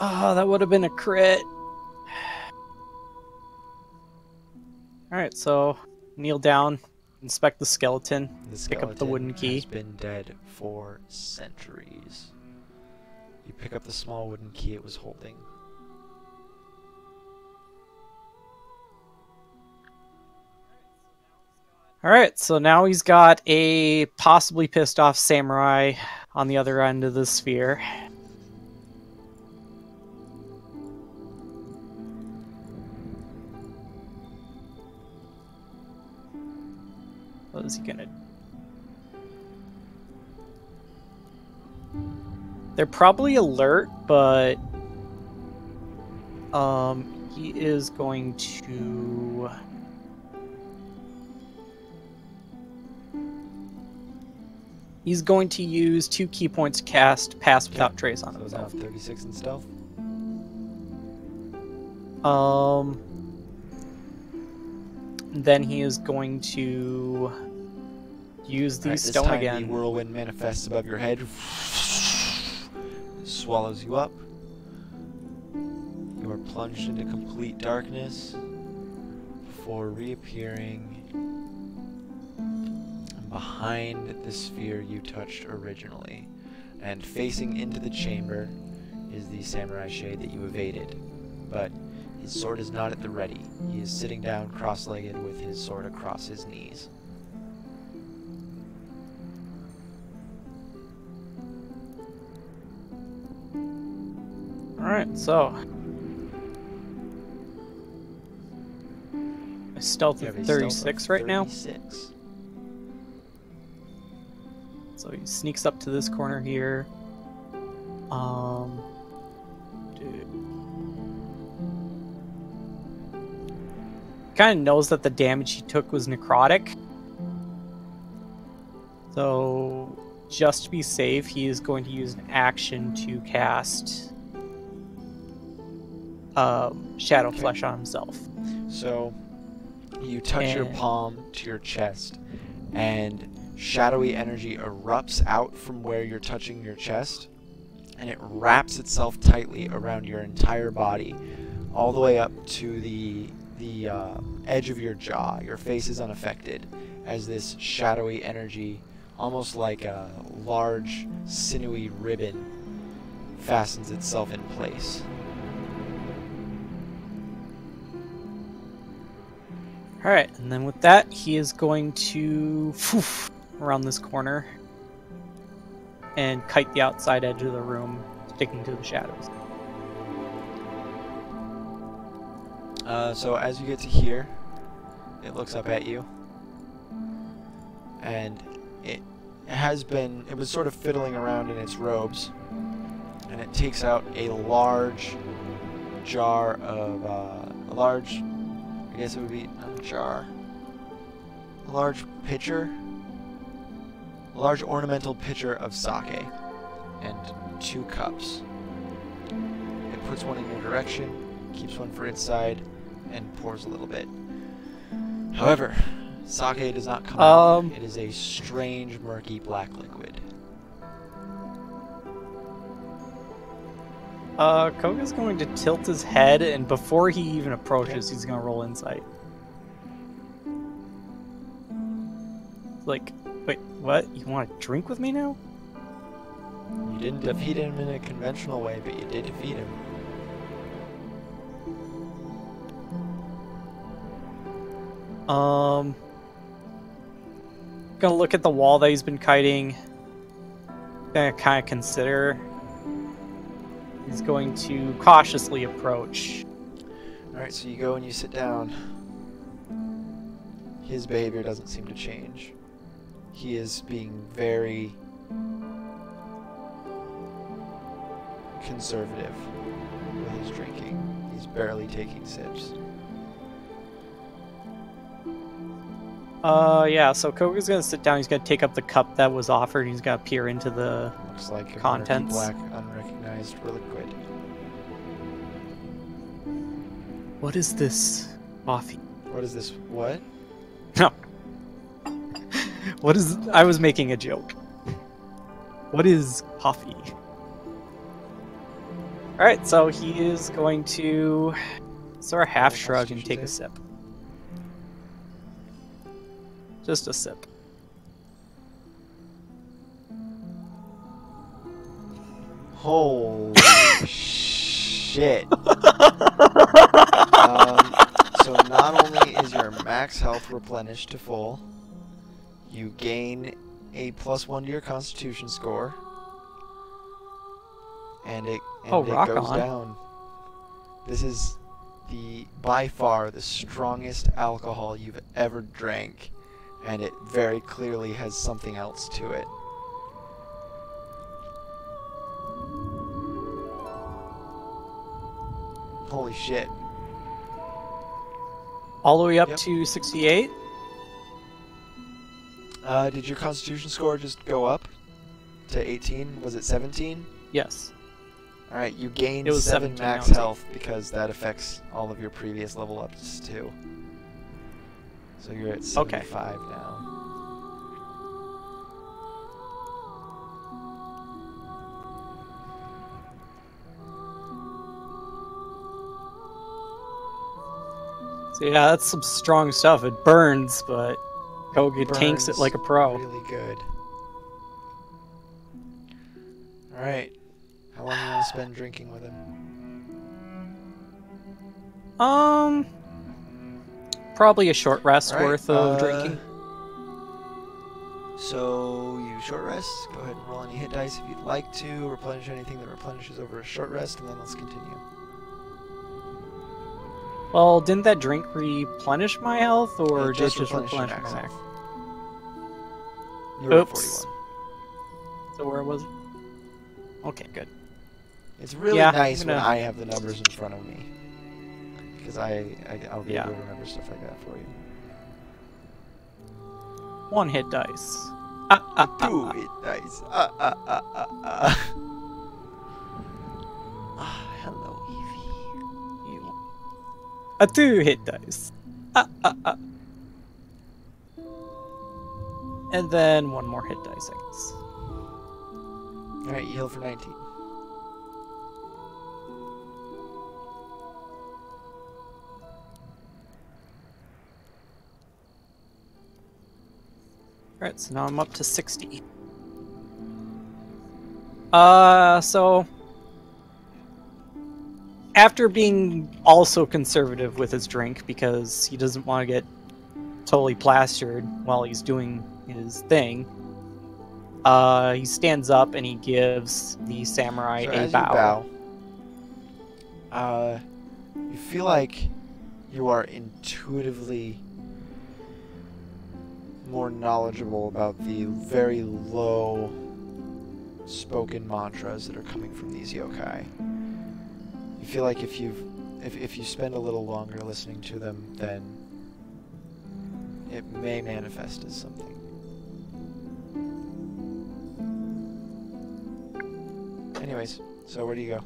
Oh, that would have been a crit. Alright, so kneel down, inspect the skeleton, The pick up the wooden key. has been dead for centuries. You pick up the small wooden key it was holding. Alright, so now he's got a possibly pissed off samurai on the other end of the sphere. What is he gonna do? They're probably alert, but he is going to use 2 key points to cast Pass Without Trace on So himself. 36 in stealth. Then he is going to use the Alright, stone this time again. the whirlwind manifests above your head, swallows you up. You are plunged into complete darkness before reappearing behind the sphere you touched originally. And facing into the chamber is the Samurai Shade that you evaded. But his sword is not at the ready. He is sitting down cross-legged with his sword across his knees. Alright, so stealth You of have a 36 right now. 36. So he sneaks up to this corner here. Kind of knows that the damage he took was necrotic. So, just to be safe, he is going to use an action to cast Shadow Flesh on himself. So, you touch your palm to your chest, and shadowy energy erupts out from where you're touching your chest, and it wraps itself tightly around your entire body, all the way up to the edge of your jaw. Your face is unaffected, as this shadowy energy, almost like a large sinewy ribbon, fastens itself in place. Alright, and then with that, he is going to poof around this corner and kite the outside edge of the room, sticking to the shadows. So as you get to here, it looks up at you, and it was sort of fiddling around in its robes, and it takes out a large jar of, I guess it would be not a jar, a large pitcher, a large ornamental pitcher of sake, and 2 cups. It puts one in your direction, keeps one for its side, and pours a little bit. However, sake does not come out. It is a strange, murky black liquid. Koga's going to tilt his head, and before he even approaches, he's going to roll insight. Like, wait, what? You want to drink with me now? You didn't defeat him in a conventional way, but you did defeat him. Gonna look at the wall that he's been kiting. Gonna kind of consider. He's going to cautiously approach. Alright, so you go and you sit down. His behavior doesn't seem to change. He is being very conservative with his drinking. He's barely taking sips. Yeah, so Koga's gonna sit down, he's gonna take up the cup that was offered, he's gonna peer into the Looks like contents. A black, unrecognized liquid. What is this coffee? What is this? What? No. What is... I was making a joke. What is coffee? Alright, so he is going to sort of half shrug and take a sip. Just a sip. Holy shit. So not only is your max health replenished to full, you gain a +1 to your Constitution score, and it goes down. This is by far the strongest alcohol you've ever drank, and it very clearly has something else to it. Holy shit. All the way up to 68? Did your Constitution score just go up to 18? Was it 17? Yes. Alright, you gain It was 7 17, max now it's health because that affects all of your previous level ups too. So you're at 75 now. So yeah, that's some strong stuff. It burns, but Koga tanks it like a pro. Really good. Alright. How long do you want to spend drinking with him? Probably a short rest worth of drinking. So you short rest. Go ahead and roll any hit dice if you'd like to. Replenish anything that replenishes over a short rest, and then let's continue. Well, didn't that drink replenish my health, or It did it just just replenished your replenish my max max? health. You were at Oops. 41. So where was it? Okay, good. It's really Yeah, nice I'm when gonna- I have the numbers in front of me. Because I'll be able to remember stuff like that for you. 1 hit dice. 2 hit dice. Hello, Evie. A 2 hit dice. And then 1 more hit dice, I guess. Alright, you heal for 19. Alright, so now I'm up to 60. So after being also conservative with his drink because he doesn't want to get totally plastered while he's doing his thing, he stands up and he gives the samurai So a as bow. you bow, you feel like you are intuitively more knowledgeable about the very low spoken mantras that are coming from these yokai. You feel like if you spend a little longer listening to them, then it may manifest as something. Anyways, so where do you go?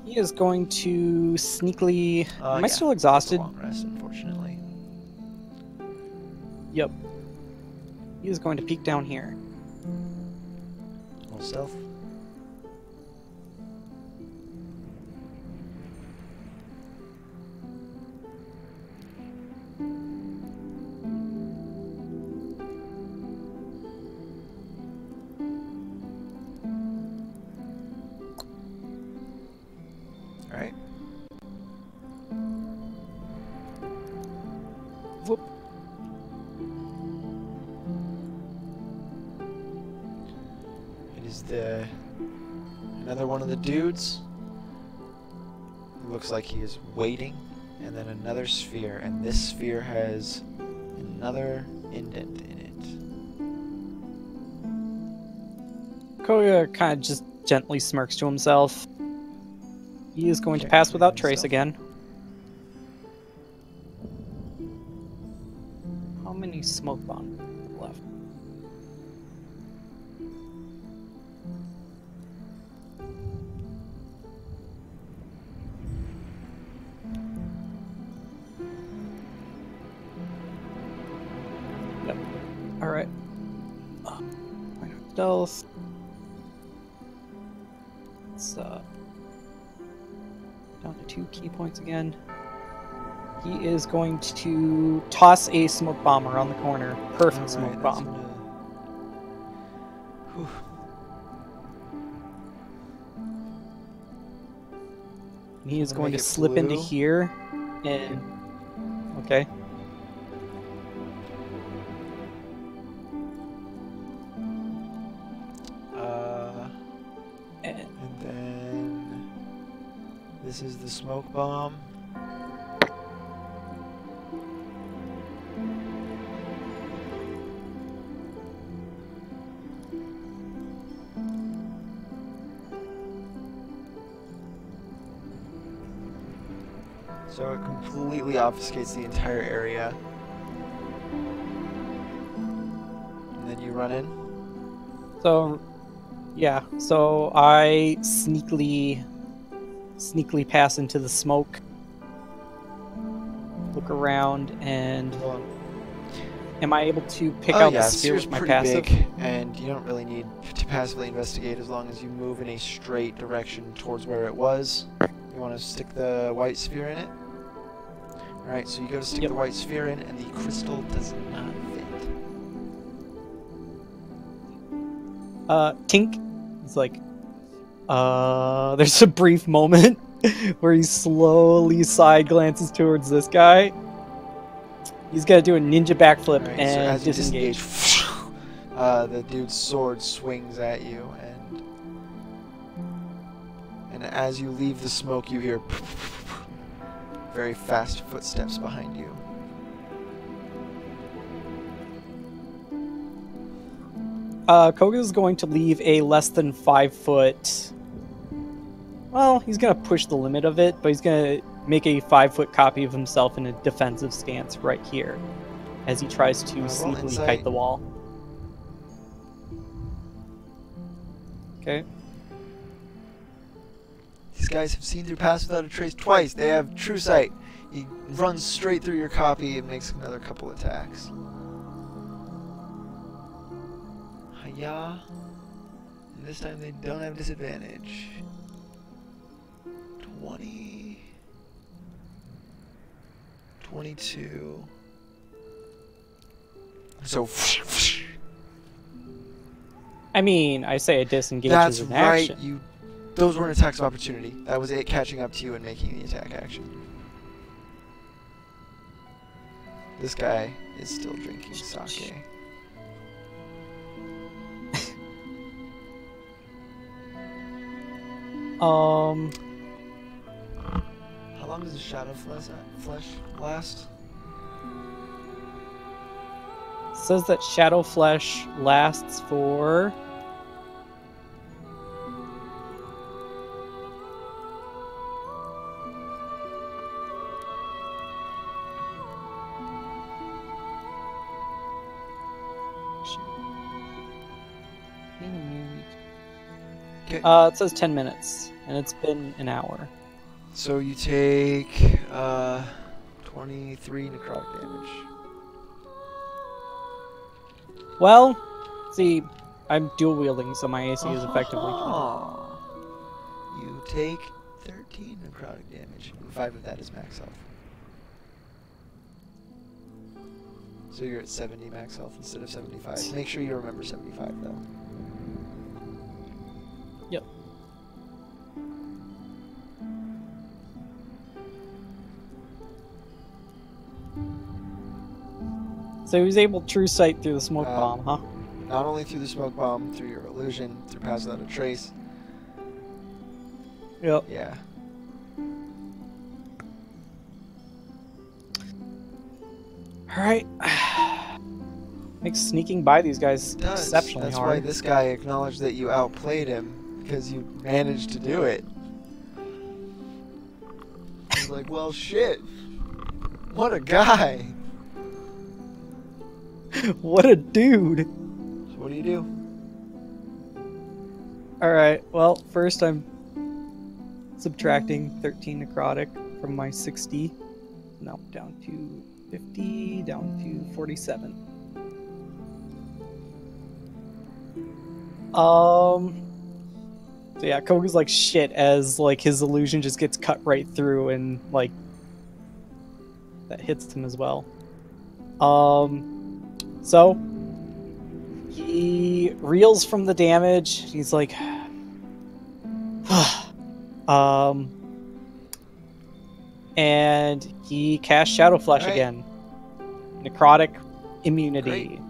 He is going to sneakily... Am I Yeah, still that's exhausted? a long rest, unfortunately. Yep. He is going to peek down here. Roll stealth. Alright. Whoop. It is another one of the dudes. It looks like he is waiting, and then another sphere, and this sphere has another indent in it. Koya kind of just gently smirks to himself. He is going to Okay, pass without anything trace stealth? again. How many smoke bombs left? Yep. Alright. Stealth. It's down to 2 key points again. He is going to toss a smoke bomb around the corner. Perfect smoke Alright, bomb. Whew. And he is Gonna going make to it slip into blue. here and... Okay. And And then this is the smoke bomb. So it completely obfuscates the entire area. And then you run in. so, yeah, so I sneakily pass into the smoke, look around, and Hold on. am I able to pick Oh out yeah, the sphere sphere's with my pretty passive? big, and you don't really need to passively investigate as long as you move in a straight direction towards where it was. You want to stick the white sphere in it? Alright, so you go to stick Yep. the white sphere in, and the crystal does not fit. Tink. It's like, there's a brief moment where he slowly side glances towards this guy. He's gonna do a ninja backflip Alright, so and as you disengage. the dude's sword swings at you, And as you leave the smoke, you hear very fast footsteps behind you. Koga's going to leave a less than 5 foot. Well, he's going to push the limit of it, but he's going to make a 5-foot copy of himself in a defensive stance right here as he tries to sleepily kite the wall. Okay. These guys have seen through Pass Without a Trace twice. They have true sight. He runs straight through your copy and makes another couple attacks. Hiya. And this time they don't have disadvantage. 20. 22. So. I mean, I say it disengages That's an right. action. Those weren't attacks of opportunity. That was it catching up to you and making the attack action. This guy is still drinking sake. How long does the shadow flesh last? Says that shadow flesh lasts for it says 10 minutes, and it's been an hour. So you take 23 necrotic damage. Well, see, I'm dual wielding, so my AC is effectively 20. You take 13 necrotic damage, and 5 of that is max health. So you're at 70 max health instead of 75. Make sure you remember 75 though. Yep. So he was able to true sight through the smoke bomb, huh? Not only through the smoke bomb, through your illusion, through Pass Without a Trace. Yep. Yeah. Alright. Makes sneaking by these guys exceptionally That's hard. why this guy acknowledged that you outplayed him, because you managed to do it. He's like, well, shit. What a guy. What a dude. So what do you do? Alright, well, first I'm subtracting 13 necrotic from my 60. Now down to 50, down to 47. So yeah, Koga's like shit as like his illusion just gets cut right through and like that hits him as well. So he reels from the damage. He's like and he casts Shadow Flesh again. Necrotic immunity. Great.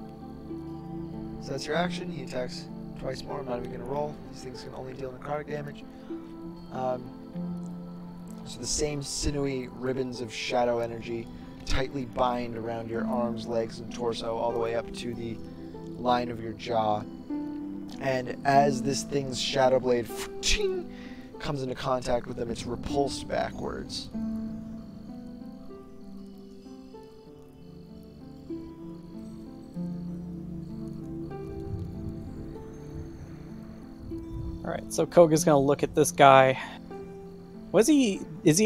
So that's your action. He attacks twice more. I'm not even going to roll. These things can only deal necrotic damage. So the same sinewy ribbons of shadow energy tightly bind around your arms, legs, and torso all the way up to the line of your jaw. And as this thing's shadow blade comes into contact with them, it's repulsed backwards. Alright, so Koga's gonna look at this guy. Is he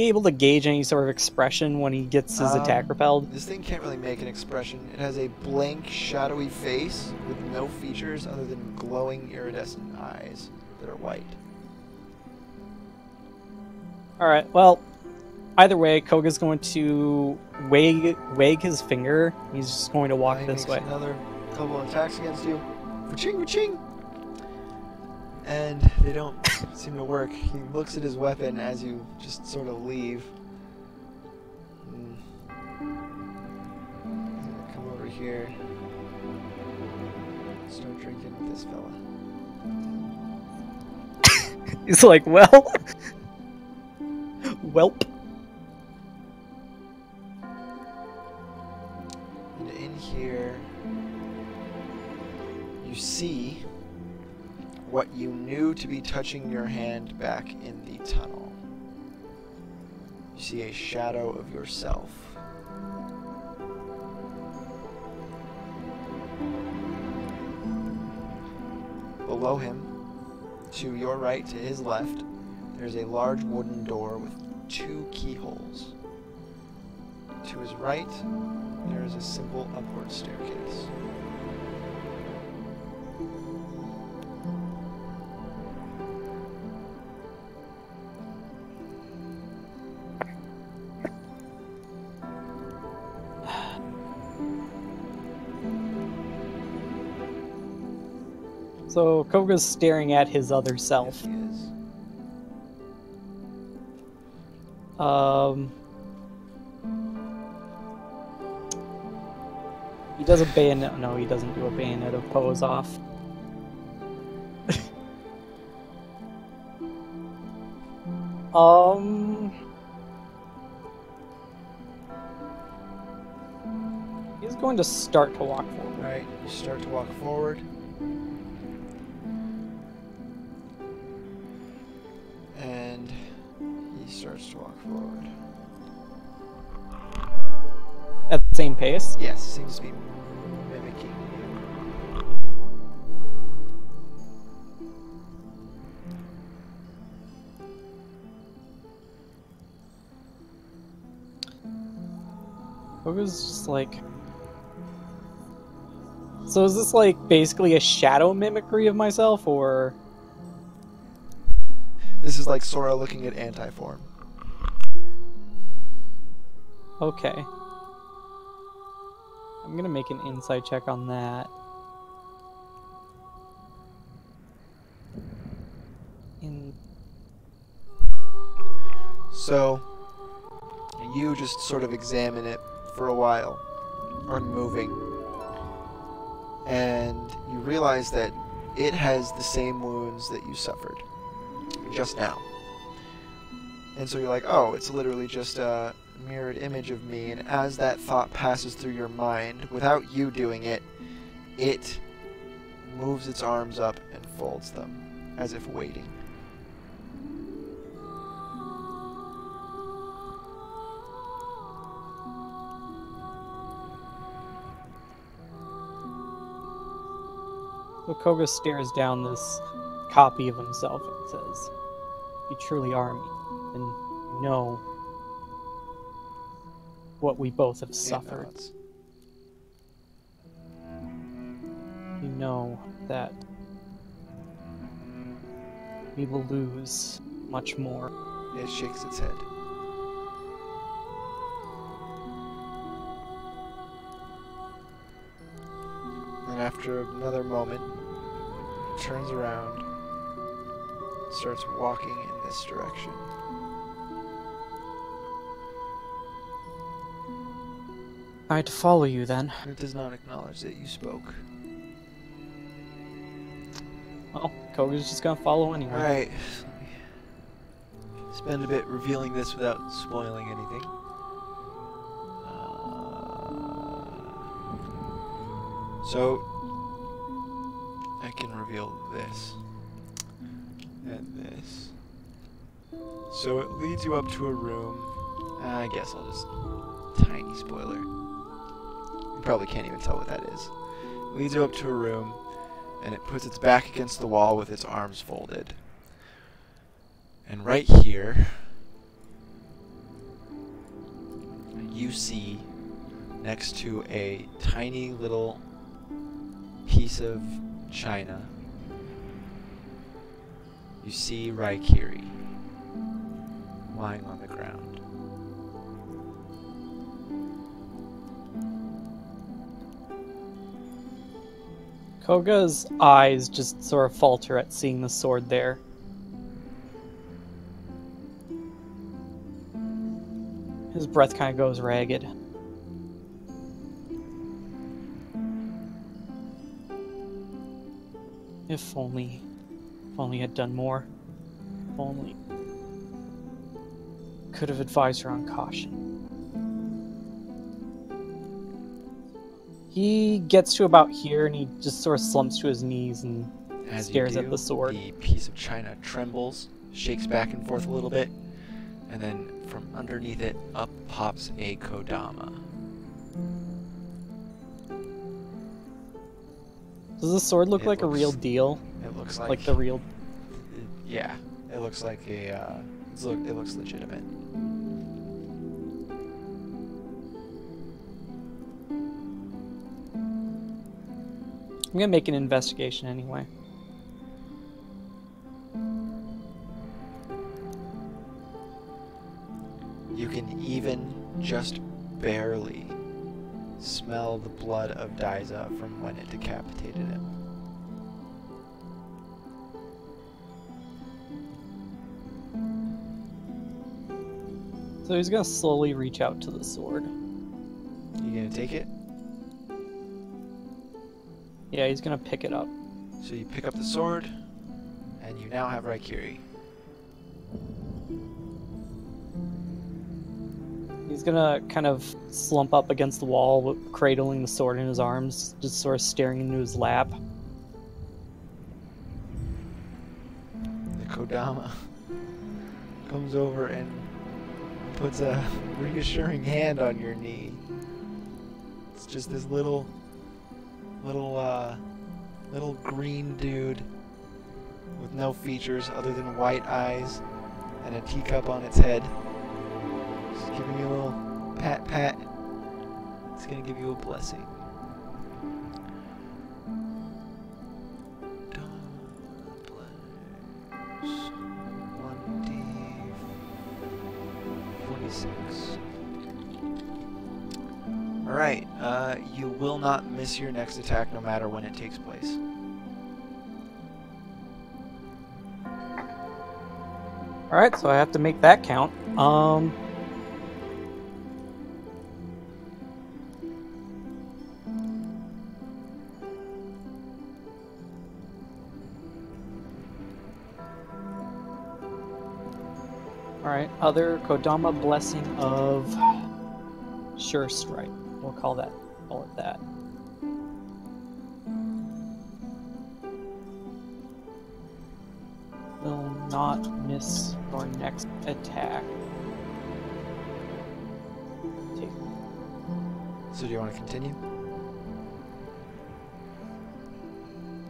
able to gauge any sort of expression when he gets his attack repelled? This thing can't really make an expression. It has a blank, shadowy face with no features other than glowing, iridescent eyes that are white. Alright, well, either way, Koga's going to wag his finger. He's just going to walk this way. Another couple of attacks against you. Fa-ching, fa-ching! And they don't seem to work. He looks at his weapon as you just sort of leave. Come over here. Start drinking with this fella. He's like, well, welp. And in here, you see what you knew to be touching your hand back in the tunnel. You see a shadow of yourself. Below him, to your right, to his left, there's a large wooden door with 2 keyholes. To his right, there is a simple upward staircase. So Koga's staring at his other self. Yes, he is. He does a bayonet. No, he doesn't do a bayonet of pose off. He's going to start to walk forward. Alright, you start to walk forward. And he starts to walk forward. At the same pace? Yes, seems to be mimicking you. Koga's just like... So is this like basically a shadow mimicry of myself, or... This is like Sora looking at Anti-Form. Okay. I'm gonna make an insight check on that. So, you just sort of examine it for a while, unmoving, and you realize that it has the same wounds that you suffered just now. And so you're like, oh, it's literally just a mirrored image of me, and as that thought passes through your mind, without you doing it, it moves its arms up and folds them, as if waiting. So Koga stares down this copy of himself and says, "You truly are me, and you know what we both have suffered. You know that we will lose much more." It shakes its head. And after another moment, it turns around, starts walking in this direction. I had to follow you then. It does not acknowledge that you spoke. Well, Koga's just gonna follow anyway. Alright. Spend a bit revealing this without spoiling anything. So, I can reveal this. And this. So it leads you up to a room. I guess I'll just... Tiny spoiler. You probably can't even tell what that is. It leads you up to a room, and it puts its back against the wall with its arms folded. And right here, you see, next to a tiny little piece of china, you see Raikiri lying on the ground. Koga's eyes just sort of falter at seeing the sword there. His breath kind of goes ragged. If only had done more. Only could have advised her on caution. He gets to about here and he just sort of slumps to his knees and stares at the sword. The piece of china trembles, shakes back and forth a little bit, and then from underneath it up pops a kodama. Does the sword look like a real deal? It looks like the real. Yeah, it looks like a. It looks legitimate. I'm gonna make an investigation anyway. You can even just barely smell the blood of Daiza from when it decapitated him. So he's gonna slowly reach out to the sword. You gonna take it? Yeah, he's gonna pick it up. So you pick up the sword, and you now have Raikiri. He's gonna kind of slump up against the wall, cradling the sword in his arms, just sort of staring into his lap. The Kodama comes over and puts a reassuring hand on your knee. It's just this little green dude with no features other than white eyes and a teacup on its head. Just giving you a little pat. It's gonna give you a blessing. Alright, you will not miss your next attack no matter when it takes place. Alright, so I have to make that count. Alright, other Kodama Blessing of Sure Strike. We'll call it that. Will not miss your next attack. Take. So do you want to continue?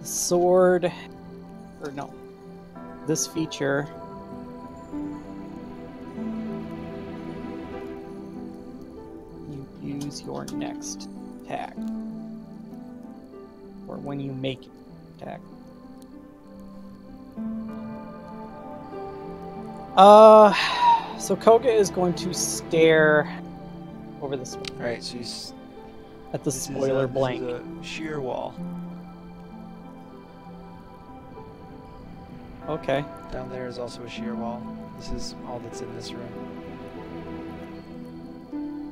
The sword, or no, this feature you use your next attack, or when you make your attack. So Koga is going to stare over this way. Alright, so at the spoiler blank. This is a sheer wall. Okay. Down there is also a sheer wall. This is all that's in this room.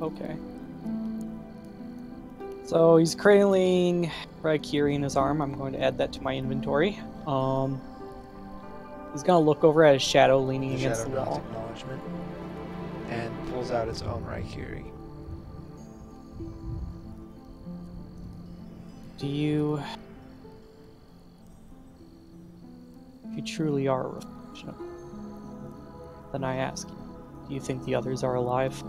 Okay. So he's cradling Raikiri in his arm. I'm going to add that to my inventory. He's going to look over at his shadow leaning against the wall. Acknowledgement, and pulls out his own Raikiri. Do you... If you truly are a reflection of... Then I ask you, do you think the others are alive?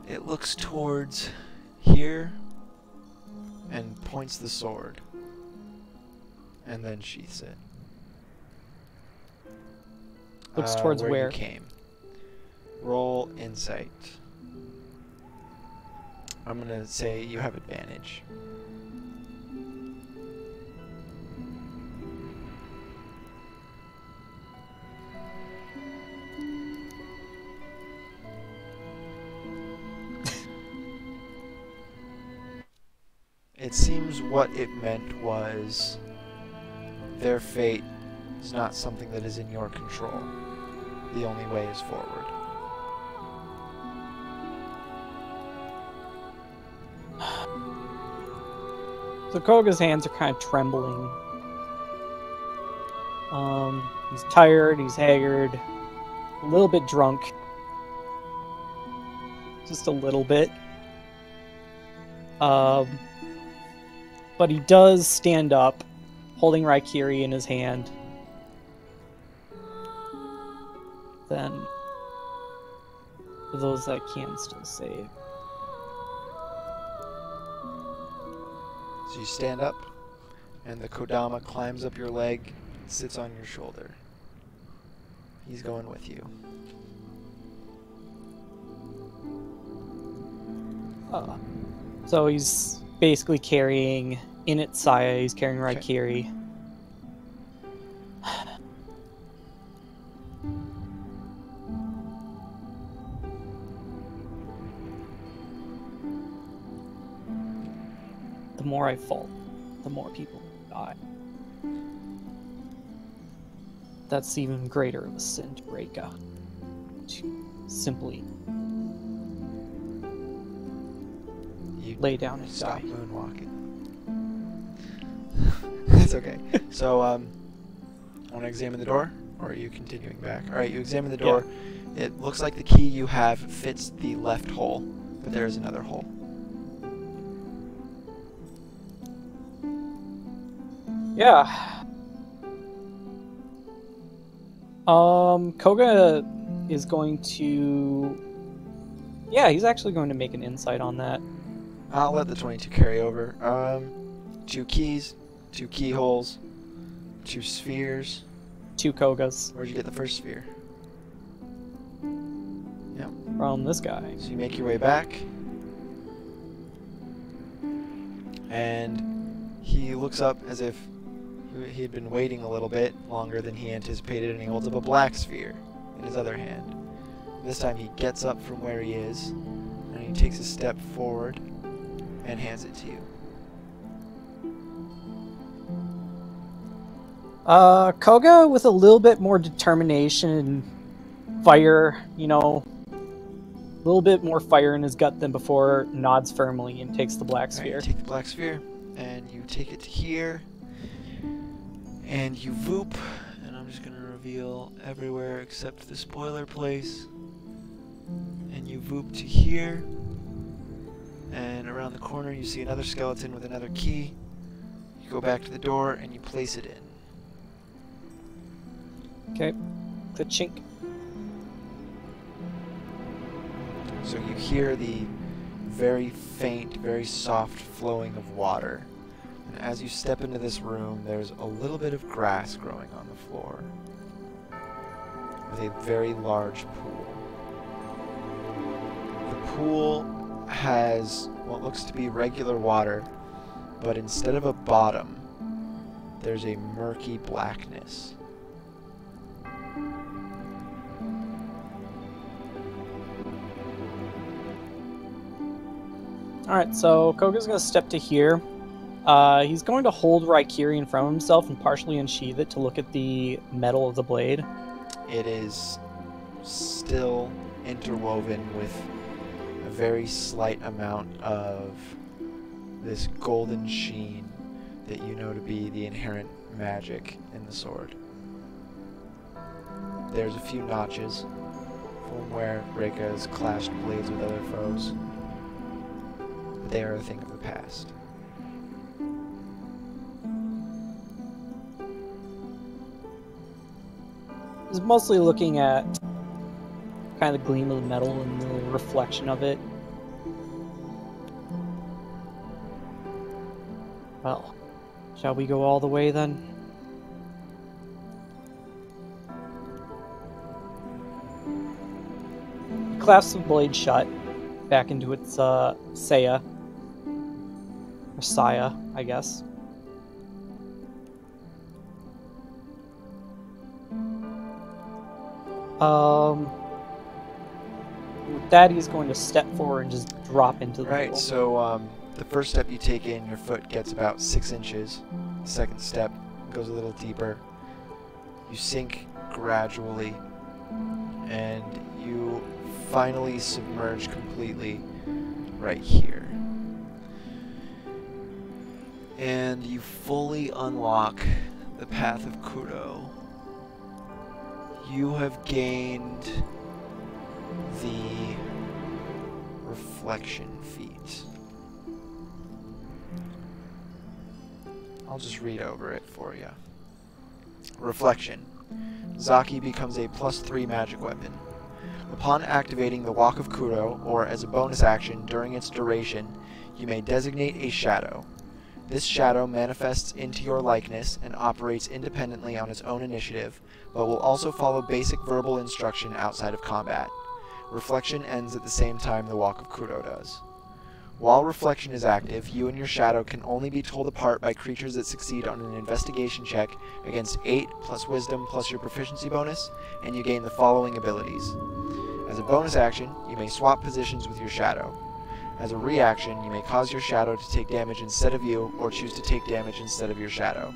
It looks towards here and points the sword. And then sheaths it. Looks towards where? You came. Roll insight. I'm gonna say you have advantage. It seems what it meant was their fate is not something that is in your control. The only way is forward. So Koga's hands are kind of trembling. He's tired, he's haggard, a little bit drunk. Just a little bit. But he does stand up, holding Raikiri in his hand. Then, for those that can still save. So you stand up, and the Kodama climbs up your leg, sits on your shoulder. He's going with you. So he's basically carrying in its Saya, he's carrying Raikiri. Okay. The more I fall, the more people die. That's even greater of a sin to Reika. To simply lay down and stop die. Moonwalking. It's okay. So, want to examine the door, or are you continuing back? All right, you examine the door. Yeah. It looks like the key you have fits the left hole, but there is another hole. Yeah. Koga is going to... Yeah, he's actually going to make an insight on that. I'll let the 22 carry over. 2 keys, 2 keyholes, 2 spheres. 2 Kogas. Where'd you get the first sphere? Yep. From this guy. So you make your way back. And he looks up as if he had been waiting a little bit longer than he anticipated, and he holds up a black sphere in his other hand. This time he gets up from where he is, and he takes a step forward and hands it to you. Koga, with a little bit more determination and fire, you know, a little bit more fire in his gut than before, nods firmly and takes the black sphere. Right, you take the black sphere, and you take it to here, and you voop, and I'm just going to reveal everywhere except the spoiler place, and you voop to here, and around the corner you see another skeleton with another key. You go back to the door, and you place it in. Okay, the chink. So you hear the very faint, very soft flowing of water. And as you step into this room, there's a little bit of grass growing on the floor, with a very large pool. The pool has what looks to be regular water, but instead of a bottom, there's a murky blackness. Alright, so Koga's going to step to here. He's going to hold Raikiri in front of himself and partially unsheath it to look at the metal of the blade. It is still interwoven with a very slight amount of this golden sheen that you know to be the inherent magic in the sword. There's a few notches from where Reika has clashed blades with other foes. They are a thing of the past. He's mostly looking at kind of the gleam of the metal and the reflection of it. Well, shall we go all the way then? He clasps the blade shut back into its Saya. Or Saya, I guess. With that, he's going to step forward and just drop into the Right, pool. so the first step you take in, your foot gets about 6 inches. The second step goes a little deeper. You sink gradually, and you finally submerge completely right here. And you fully unlock the path of Kuro. You have gained the reflection feat. I'll just read over it for you. Reflection. Zaki becomes a +3 magic weapon. Upon activating the Walk of Kuro, or as a bonus action during its duration, you may designate a shadow. This shadow manifests into your likeness and operates independently on its own initiative, but will also follow basic verbal instruction outside of combat. Reflection ends at the same time the Walk of Kuro does. While Reflection is active, you and your shadow can only be told apart by creatures that succeed on an investigation check against 8 plus Wisdom plus your proficiency bonus, and you gain the following abilities. As a bonus action, you may swap positions with your shadow. As a reaction, you may cause your shadow to take damage instead of you, or choose to take damage instead of your shadow.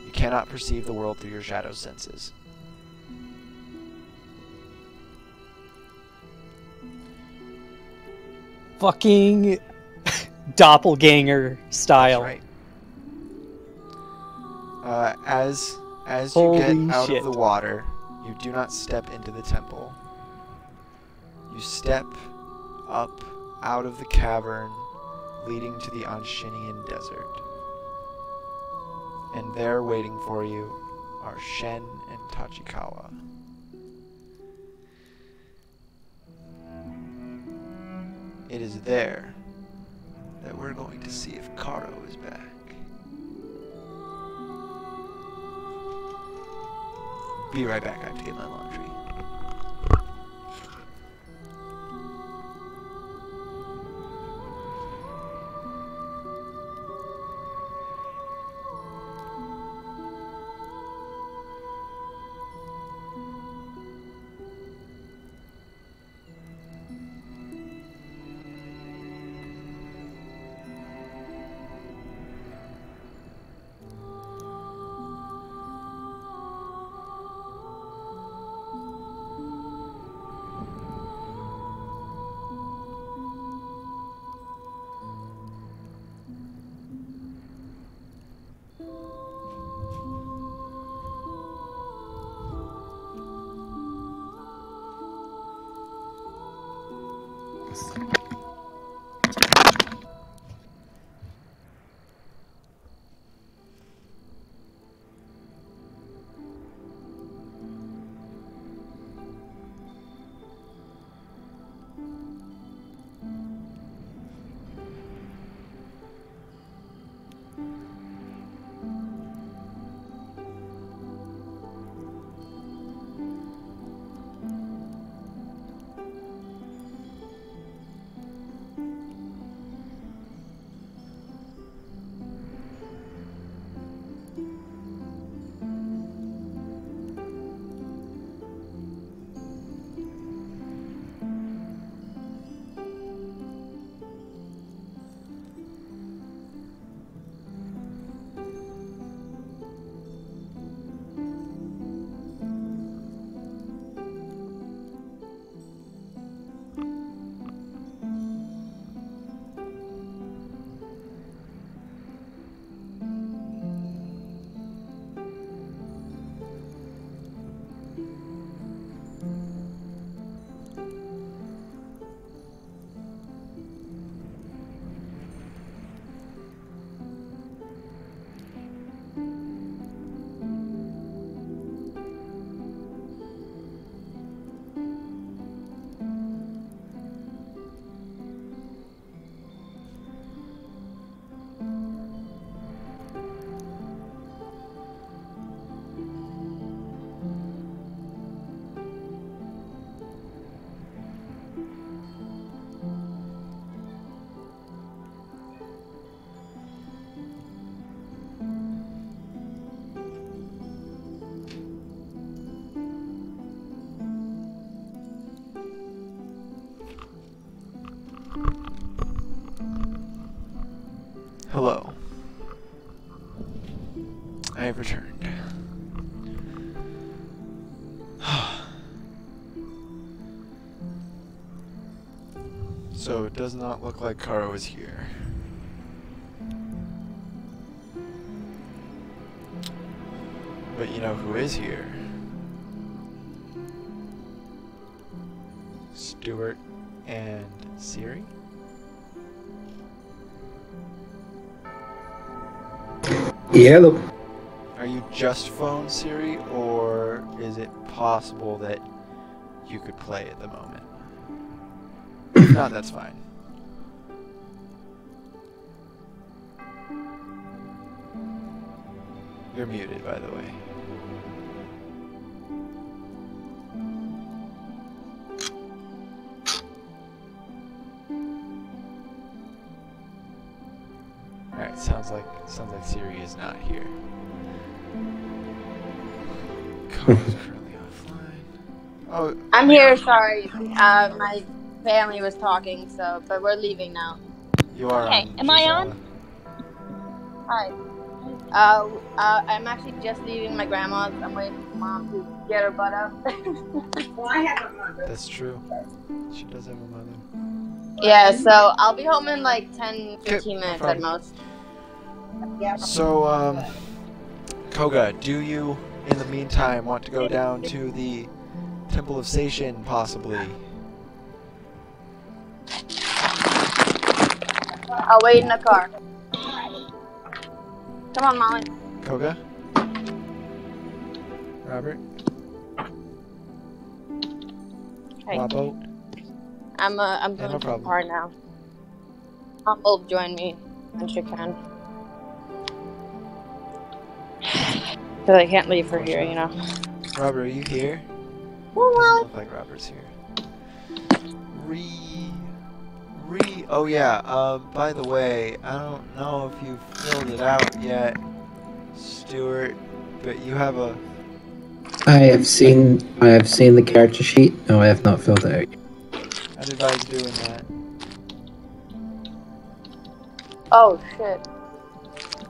You cannot perceive the world through your shadow's senses. Fucking doppelganger style. That's right. As you Holy get out shit. of the water, you do not step into the temple. You step up out of the cavern leading to the Anshinian desert. And there waiting for you are Shen and Tachikawa. It is there that we're going to see if Karo is back. Be right back, I have to get my laundry. Hello. I have returned. So it does not look like Karo is here. But you know who is here? Stuart, and Siri. Yeah, hello. Are you just phone Siri, or is it possible that you could play at the moment? If not, that's fine. You're muted, by the way. Alright, sounds like Siri is not here. Code is currently offline. Oh, I'm here. Sorry, my family was talking, but we're leaving now. you are Okay, on. am I Gisela. Hi. I'm actually just leaving my grandma's. I'm waiting for mom to get her butt up. Well, I have a mother. That's true. She does have a mother. Yeah, so I'll be home in like 10, 15 no minutes at problem. most. Yeah. So, Koga, do you, in the meantime, want to go down to the Temple of Sation, possibly? I'll wait in the car. Come on, Molly. Koga? Robert? Hey. Wabo? I'm Yeah, going no to the problem. car now. Mom will join me when she can. Because I can't leave her here, you know. Robert, are you here? Well, Doesn't Molly. look like Robert's here. Oh yeah, by the way, I don't know if you filled it out yet, Stuart, but you have a... I have seen the character sheet. No, I have not filled it out. I'd advise doing that. Oh, shit.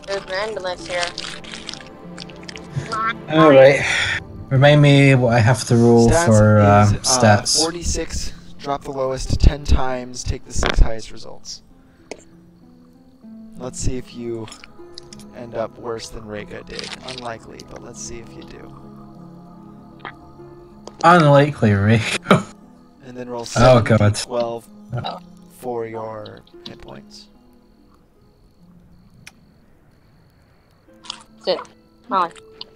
There's an ambulance here. Alright. Remind me what I have to roll Stats for is, stats. 46, drop the lowest 10 times, take the 6 highest results. Let's see if you end up worse than Rega did. Unlikely, but let's see if you do. Unlikely, Rick. And then roll Oh, 7 God. 12 for your hit points. Sit. Molly.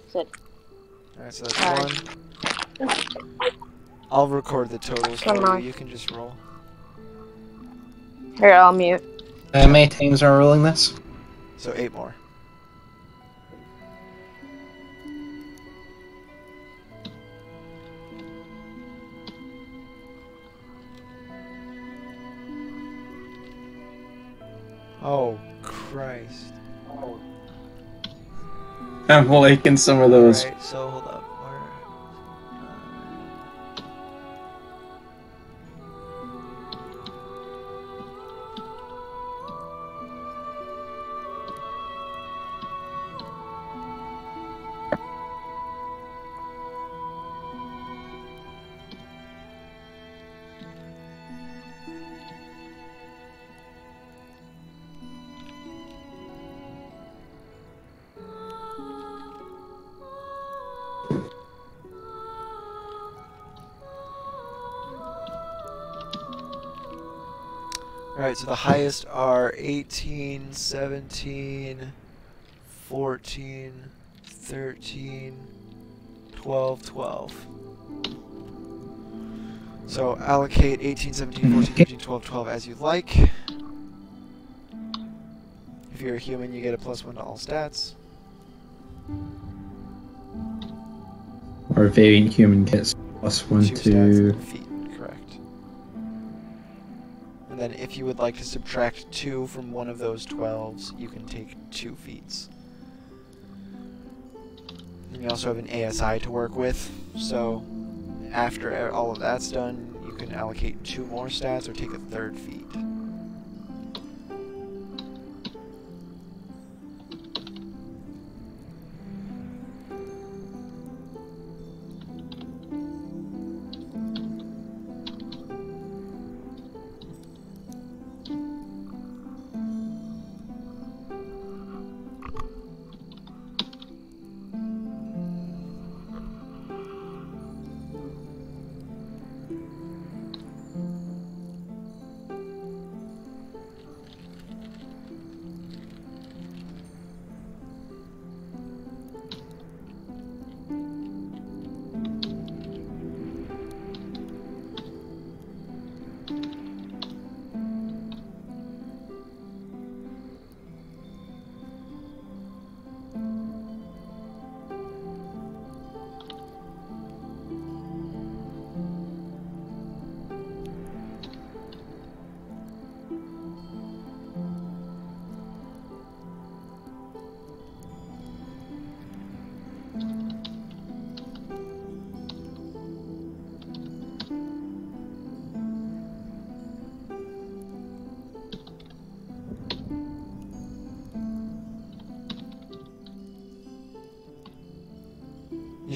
Sit. Alright, so that's 1. I'll record the totals Come for on. you. You can just roll. Here, I'll mute. How many times are we rolling this? So 8 more. Oh, Christ. I'm liking some of those. Alright, so hold up. Alright, so the highest are 18, 17, 14, 13, 12, 12. So allocate 18, 17, 14, 13, 12, 12 as you like. If you're a human, you get a +1 to all stats. Or variant human gets +1 2 stats to... and feet, correct. And then if you would like to subtract 2 from one of those 12s, you can take 2 feats. And you also have an ASI to work with, so after all of that's done, you can allocate 2 more stats or take a 3rd feat.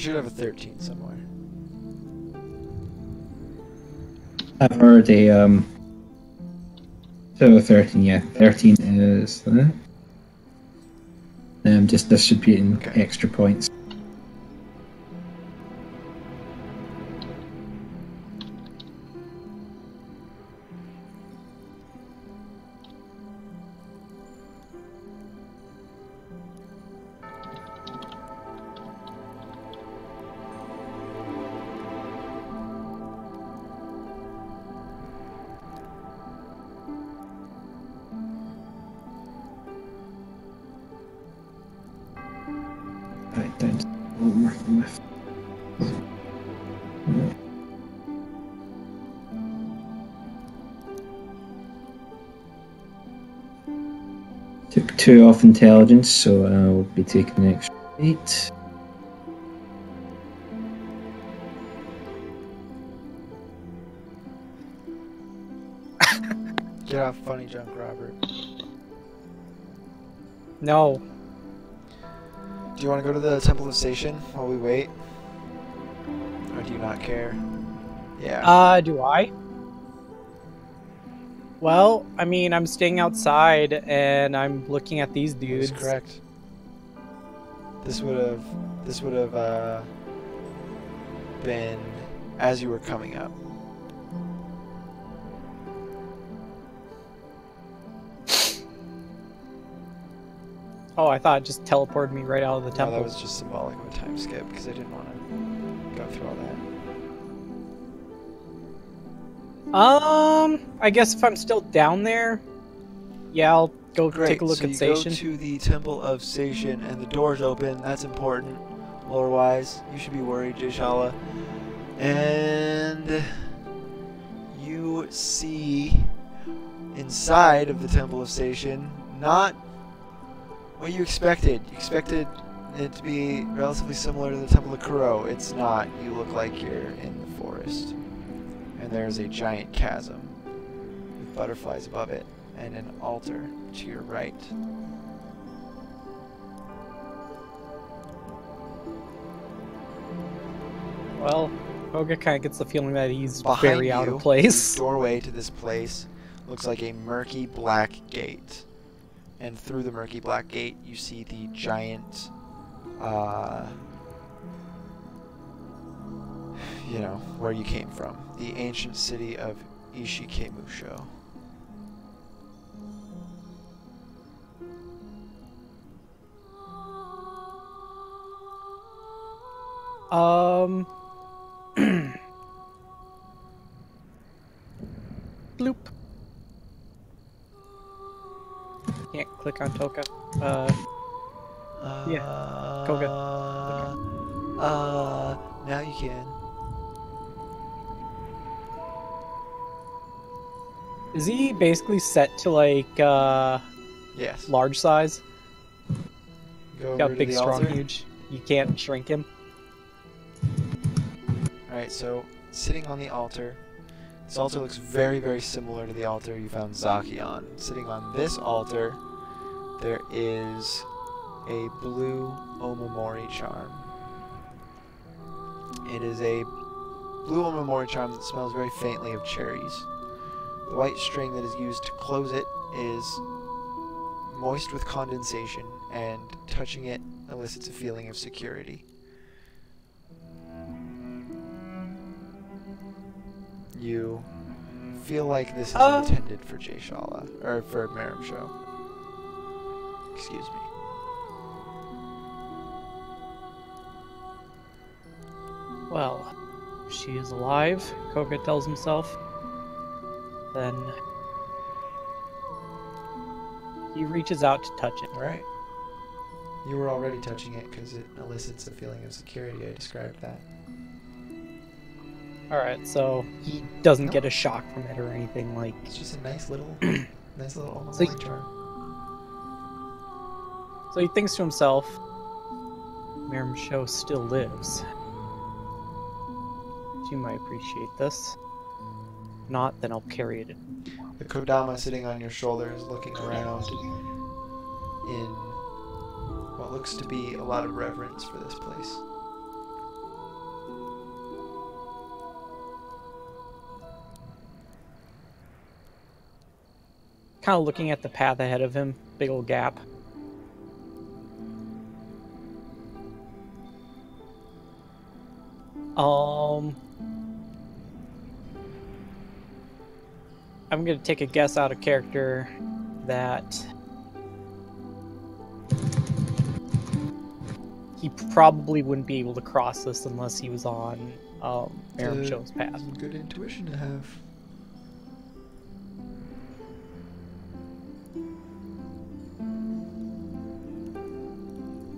should have a 13 somewhere. I've already so 13, yeah. 13 is that. I'm just distributing Okay. extra points. Right, down to what I'm working with. Took 2 off intelligence, so I'll be taking an extra 8. Get off funny junk, Robert. No. Do you want to go to the Temple of Station while we wait? Or do you not care? Yeah. Do I? Well, I mean, I'm staying outside and I'm looking at these dudes. That's correct. This would have been as you were coming up. Oh, I thought it just teleported me right out of the No, temple. that was just symbolic of a time skip because I didn't want to go through all that. I guess if I'm still down there, yeah, I'll go Great. take a look so at you Station. go to the Temple of Station and the door's open. That's important. Lore-wise, you should be worried, Jayshala. And you see inside of the Temple of Station not what you expected. You expected it to be relatively similar to the Temple of Kuro. It's not. You look like you're in the forest. And there's a giant chasm with butterflies above it and an altar to your right. Well, Koga kind of gets the feeling that he's Behind very out you, of place. the doorway to this place looks like a murky black gate. And through the murky black gate, you see the giant, you know, where you came from. The ancient city of Ishikemusho. Bloop. Can't click on Toka. Yeah, Koga. Now you can. Is he basically set to like Yes. large size? Go over Got to big, the strong, altar. huge. You can't shrink him. Alright, so sitting on the altar, this altar looks very, very similar to the altar you found Zaki on. Sitting on this altar, there is a blue Omamori charm. It is a blue Omamori charm that smells very faintly of cherries. The white string that is used to close it is moist with condensation, and touching it elicits a feeling of security. You feel like this is intended for Jayshala, or for Merimsho. Excuse me. Well, if she is alive, Koga tells himself. Then he reaches out to touch it. Right. You were already touching it because it elicits a feeling of security. I described that. Alright, so he doesn't get a shock from it or anything like. It's just a nice little, nice little So Omamori charm. So he thinks to himself, Merimsho still lives. She might appreciate this. If not, then I'll carry it. The Kodama sitting on your shoulder is looking around in what looks to be a lot of reverence for this place. kind of looking at the path ahead of him. Big old gap. I'm gonna take a guess out of character that he probably wouldn't be able to cross this unless he was on Merum Show's path. Good intuition to have.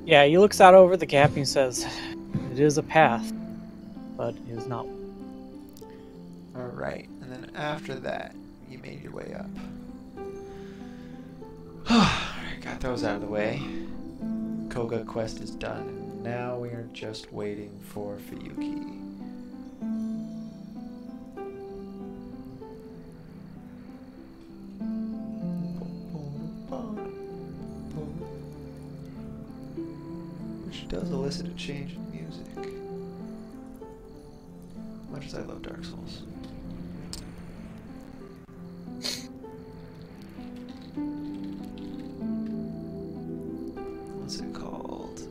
Yeah, he looks out over the gap and he says, "It is a path, but it is not." Alright, and then after that, you made your way up. Got those out of the way. Koga quest is done, and now we are just waiting for Fuyuki. Which does elicit a change in music. Much as I love Dark Souls. What's it called?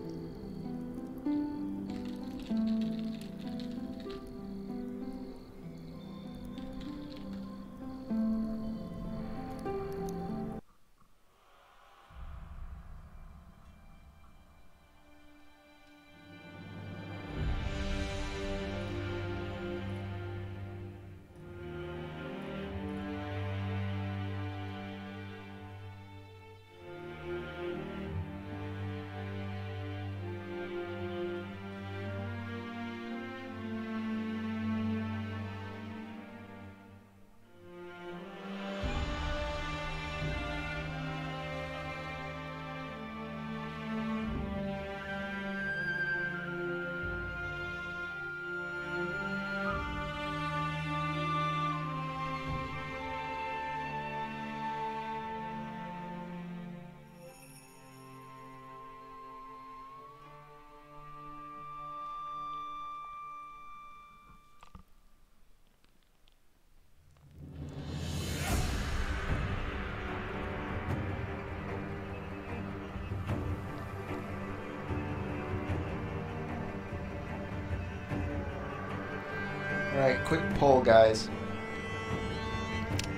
Alright, quick poll, guys.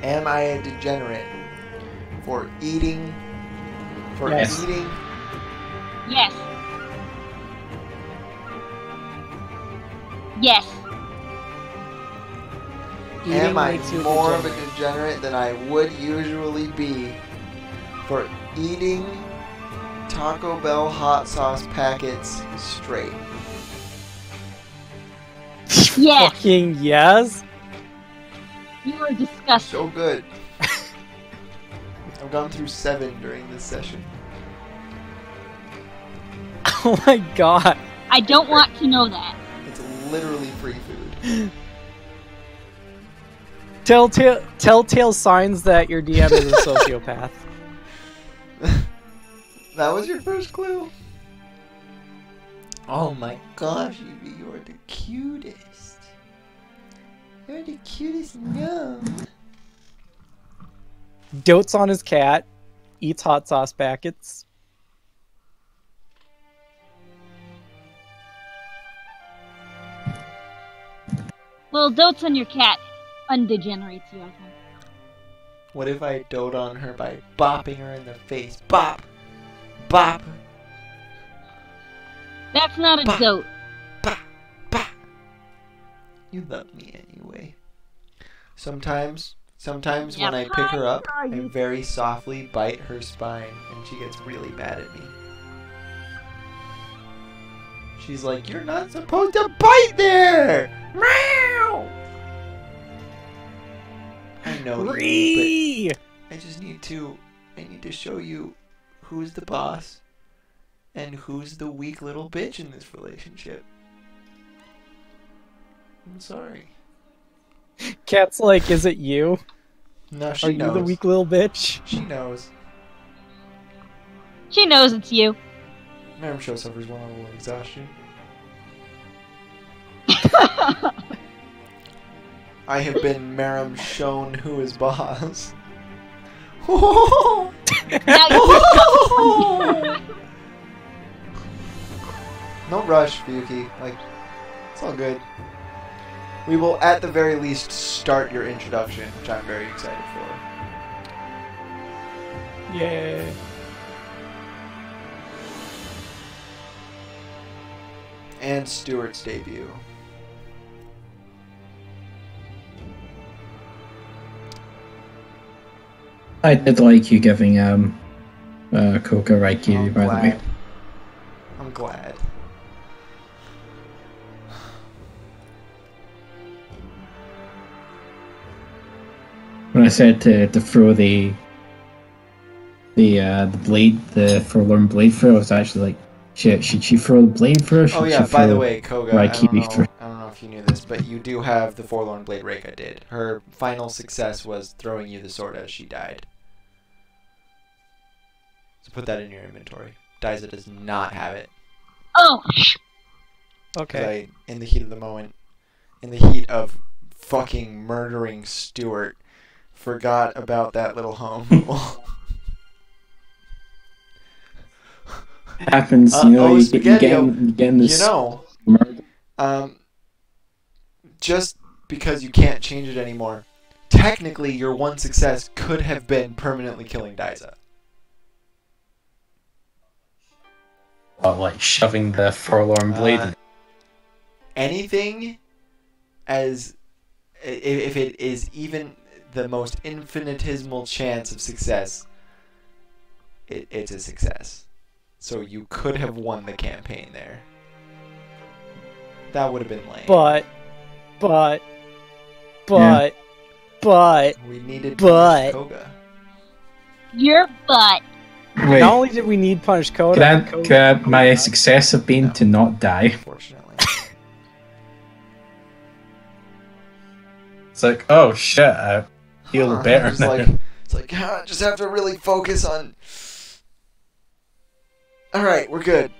Am I a degenerate for eating? For Yes. eating? Yes. Yes. Am I makes you a more of a degenerate. degenerate than I would usually be for eating Taco Bell hot sauce packets straight? Yes. Fucking yes. You are disgusting. So good. I've gone through 7 during this session. Oh my god. I don't want to know that. It's literally free food. Telltale signs that your DM is a sociopath. That was your first clue? Oh my gosh, Evie, you're the cutest. You're the cutest gnome. Dotes on his cat. Eats hot sauce packets. Well, dotes on your cat undegenerates you, I think. What if I dote on her by bopping her in the face? Bop! Bop! That's not a Bah. dote. Bop! Bop! You love me anyway. Sometimes when I pick her up, I very softly bite her spine, and she gets really mad at me. She's like, "You're not supposed to bite there!" Meow! I know you, Ree! but I need to show you who's the boss and who's the weak little bitch in this relationship. I'm sorry. Cat's like, is it you? No, she Are knows. you the weak little bitch? She knows. She knows it's you. Merum Show suffers one level of exhaustion. I have been Merum shown who is boss. No rush, Fuyuki. Like, it's all good. We will, at the very least, start your introduction, which I'm very excited for. Yay. And Stuart's debut. I did like you giving Koga Raikiri, by the way. I'm glad. When I said to throw the blade, the forlorn blade throw, I was actually like, shit, should she throw the blade throw? Oh yeah, by the way, Koga, I don't through? know if you knew this, but you do have the forlorn blade Reika did. Her final success was throwing you the sword as she died. So put that in your inventory. Daiza does not have it. Oh. Okay. In the heat of the moment, in the heat of fucking murdering Stuart, forgot about that little home rule. Happens, you know, you get this. You know, just because you can't change it anymore, technically your one success could have been permanently killing Daiza. Like shoving the forlorn blade. Anything, as if it is even the most infinitesimal chance of success, it's a success. So you could have won the campaign there. That would have been lame. But we needed Koga. Your butt. Wait, not only did we need Punish Koga, could my success have been to not die? Unfortunately. It's like, oh shit, I feel better now. It's like, just have to really focus on... Alright, we're good.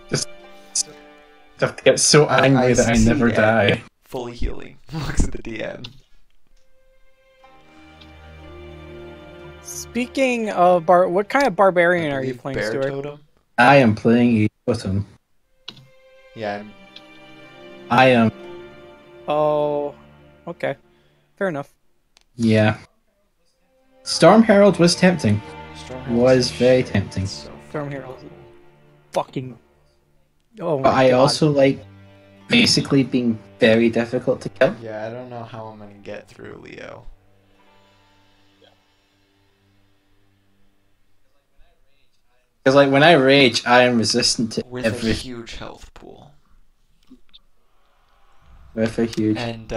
Just have to get so angry that I never die. Fully healing. Looks at the DM. Speaking of what kind of barbarian are you playing, Bear Stuart? Totem? I am playing a totem. Yeah. I am. Oh, okay. Fair enough. Yeah. Storm Herald was tempting. Was very tempting. Storm Herald. Fucking. Oh my But I God. also like basically being very difficult to kill. Yeah, I don't know how I'm gonna get through Leo. Because like when I rage, I am resistant to With a every huge health pool. with a huge. And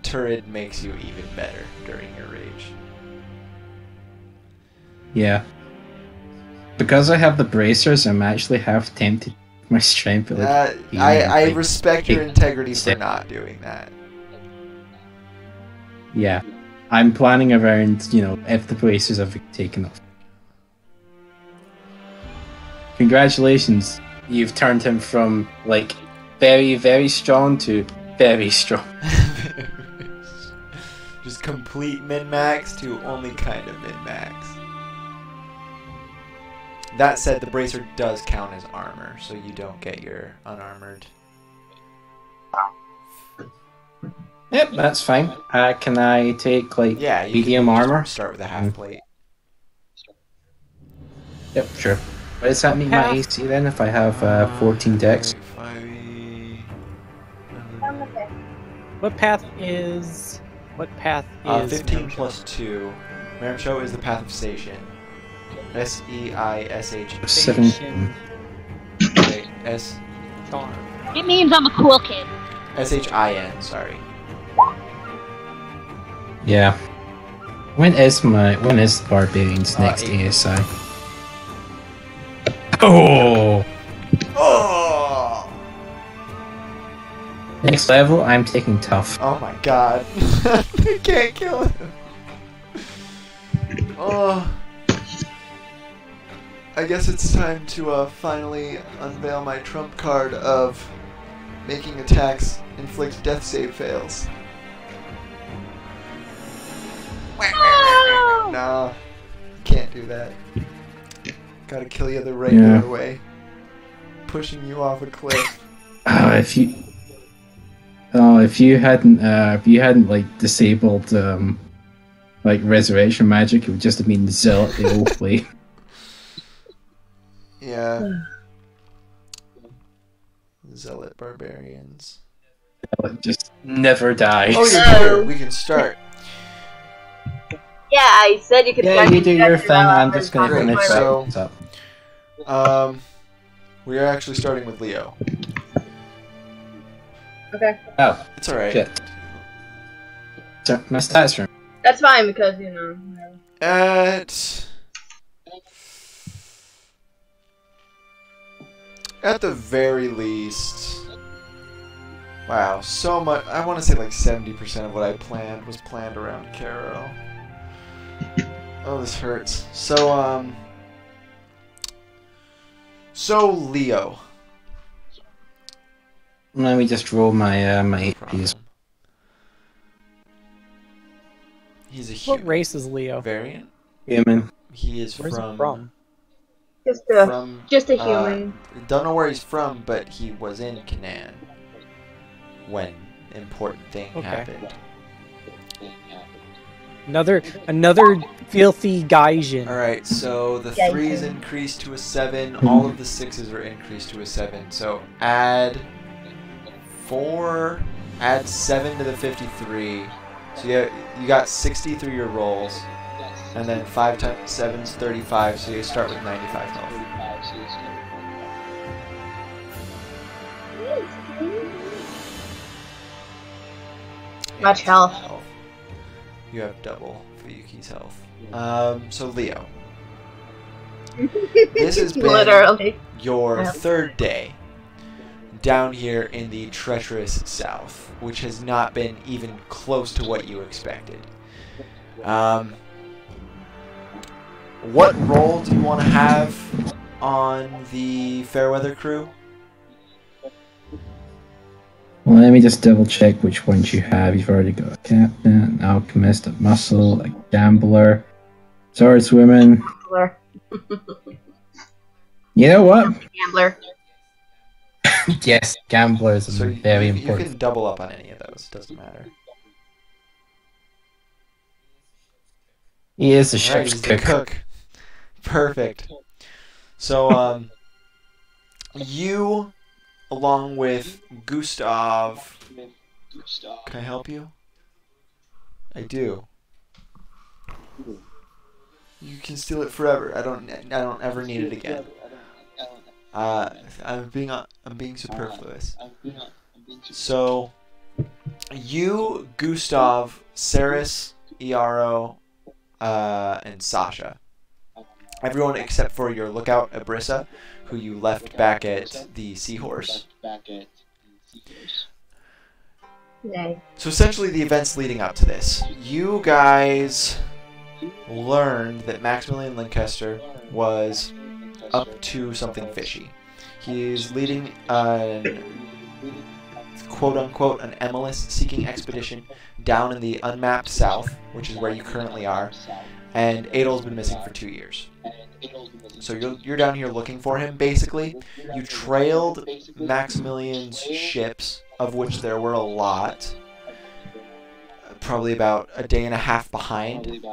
Turid makes you even better during your rage. Yeah. Because I have the bracers, I'm actually half tempted with my strength. I respect your integrity for not doing that. Yeah. I'm planning around, you know, if the bracers have taken off. Congratulations. You've turned him from, like, very, very strong to very strong. Just complete min-max to only kind of min-max. That said, the bracer does count as armor, so you don't get your unarmored. Yep, that's fine. Can I take, like, Yeah, you medium can armor? Start with a half plate. Yep, sure. What does that mean my AC then if I have 14 dex? What path is? 15 plus 2. Marimsho is the path of Seishin. S-E-I-S-H. 17. Wait, S... Darn. It means I'm a cool kid. S-H-I-N, sorry. Yeah. When is the Barbarian's next 8. ASI? Oh! Oh! Next level, I'm taking tough. Oh my god. I can't kill him. Oh. I guess it's time to finally unveil my trump card of making attacks inflict death save fails. No, can't do that. Gotta kill you the regular way. Pushing you off a cliff. If you hadn't like disabled like resurrection magic, it would just have been Zealot the old way. Yeah. Zealot barbarians. Zealot just never dies. Oh, you're here. We can start. Yeah, I said you could. Yeah, you do your thing. I'm just gonna Great, finish so- things up. We are actually starting with Leo. Okay, Oh, It's alright. shit. So, my stats room. that's fine because you know. At the very least, wow, so much. I want to say like 70% of what I planned was planned around Caro. Oh, this hurts. So Leo. Let me just roll my my Problem. APs. He's a What human race is Leo? variant. Human. He is Where's from he from? Just a human. Don't know where he's from, but he was in Canaan when important thing Okay. happened. Another filthy Gaijin. Alright, so the Yeah, 3 is you increased to a 7, all of the 6s are increased to a 7, so add 4, add 7 to the 53, so you got 60 through your rolls, and then 5 times 7 is 35, so you start with 95 health. Much And health. You have double for Yuki's health. So Leo, this has been Literally. your Yeah. third day down here in the treacherous south, which has not been even close to what you expected. What role do you want to have on the Fairweather crew? Well, let me just double check which ones you have. You've already got a captain, an alchemist, a muscle, a gambler, swordswoman. Gambler. You know what? Gambler. Yes, gamblers So are very you important. can double up on any of those. Doesn't matter. He is the Alright, ship's he's the cook. cook. Perfect. So, you, along with Gustav, can I help you? I do. You can steal it forever. I don't ever need it again. I'm being superfluous. So, you, Gustav, Saris, Iaro, and Sasha. Everyone except for your lookout, Abrissa, who you left back at the Seahorse. Yay. So essentially the events leading up to this. You guys learned that Maximilian Lancaster was up to something fishy. He's leading an quote-unquote an Emelis-seeking expedition down in the unmapped south, which is where you currently are, and Adel's been missing for 2 years. So you're down here looking for him, basically. You trailed Maximilian's ships, of which there were a lot, probably about a day and a half behind,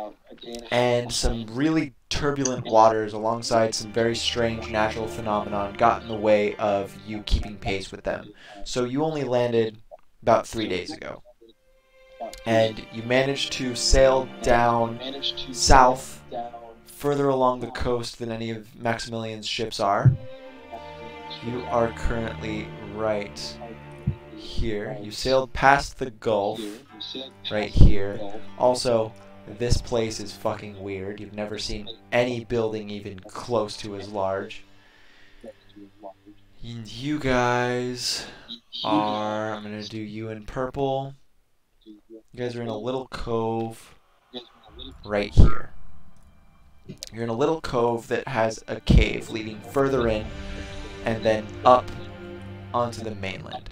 and some really turbulent waters alongside some very strange natural phenomenon got in the way of you keeping pace with them. So you only landed about 3 days ago. And you managed to sail down south, further along the coast than any of Maximilian's ships are. You are currently right here. You sailed past the Gulf, right here. Also, this place is fucking weird. You've never seen any building even close to as large. You guys are... I'm gonna do you in purple. You guys are in a little cove right here. You're in a little cove that has a cave leading further in and then up onto the mainland.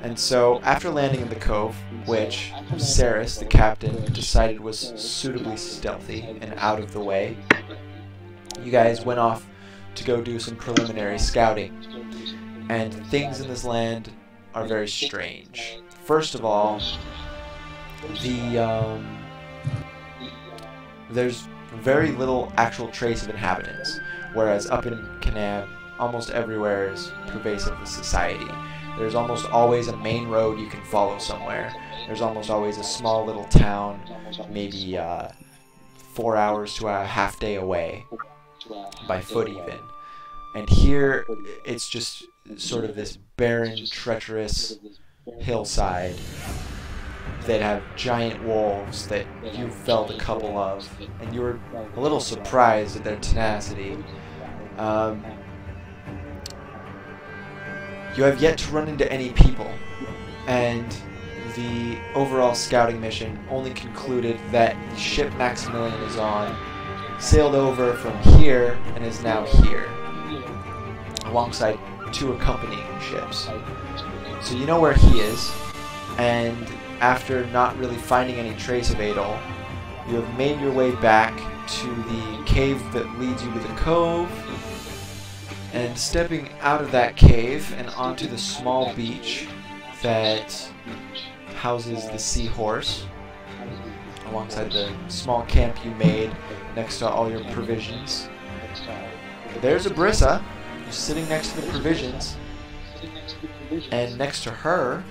And so, after landing in the cove, which Saris, the captain, decided was suitably stealthy and out of the way, you guys went off to go do some preliminary scouting. And things in this land are very strange. First of all, there's very little actual trace of inhabitants, whereas up in Canaan, almost everywhere is pervasive with society. There's almost always a main road you can follow somewhere. There's almost always a small little town, maybe 4 hours to a half day away, by foot even. And here, it's just sort of this barren, treacherous hillside that have giant wolves that you felled a couple of, and you were a little surprised at their tenacity. You have yet to run into any people, and the overall scouting mission only concluded that the ship Maximilian is on sailed over from here and is now here, alongside 2 accompanying ships. So you know where he is, and after not really finding any trace of Adol, you have made your way back to the cave that leads you to the cove, and stepping out of that cave and onto the small beach that houses the Seahorse, alongside the small camp you made next to all your provisions. There's Abrissa, who's sitting next to the provisions, and next to her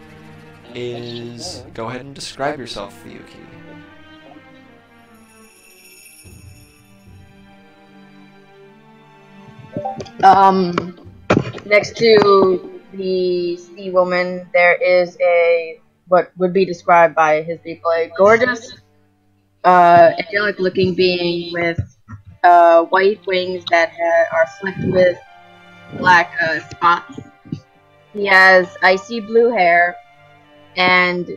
is... Go ahead and describe yourself, Fuyuki. Next to the sea woman, there is what would be described by his people, a gorgeous, angelic-looking being with white wings that are flecked with black spots. He has icy blue hair and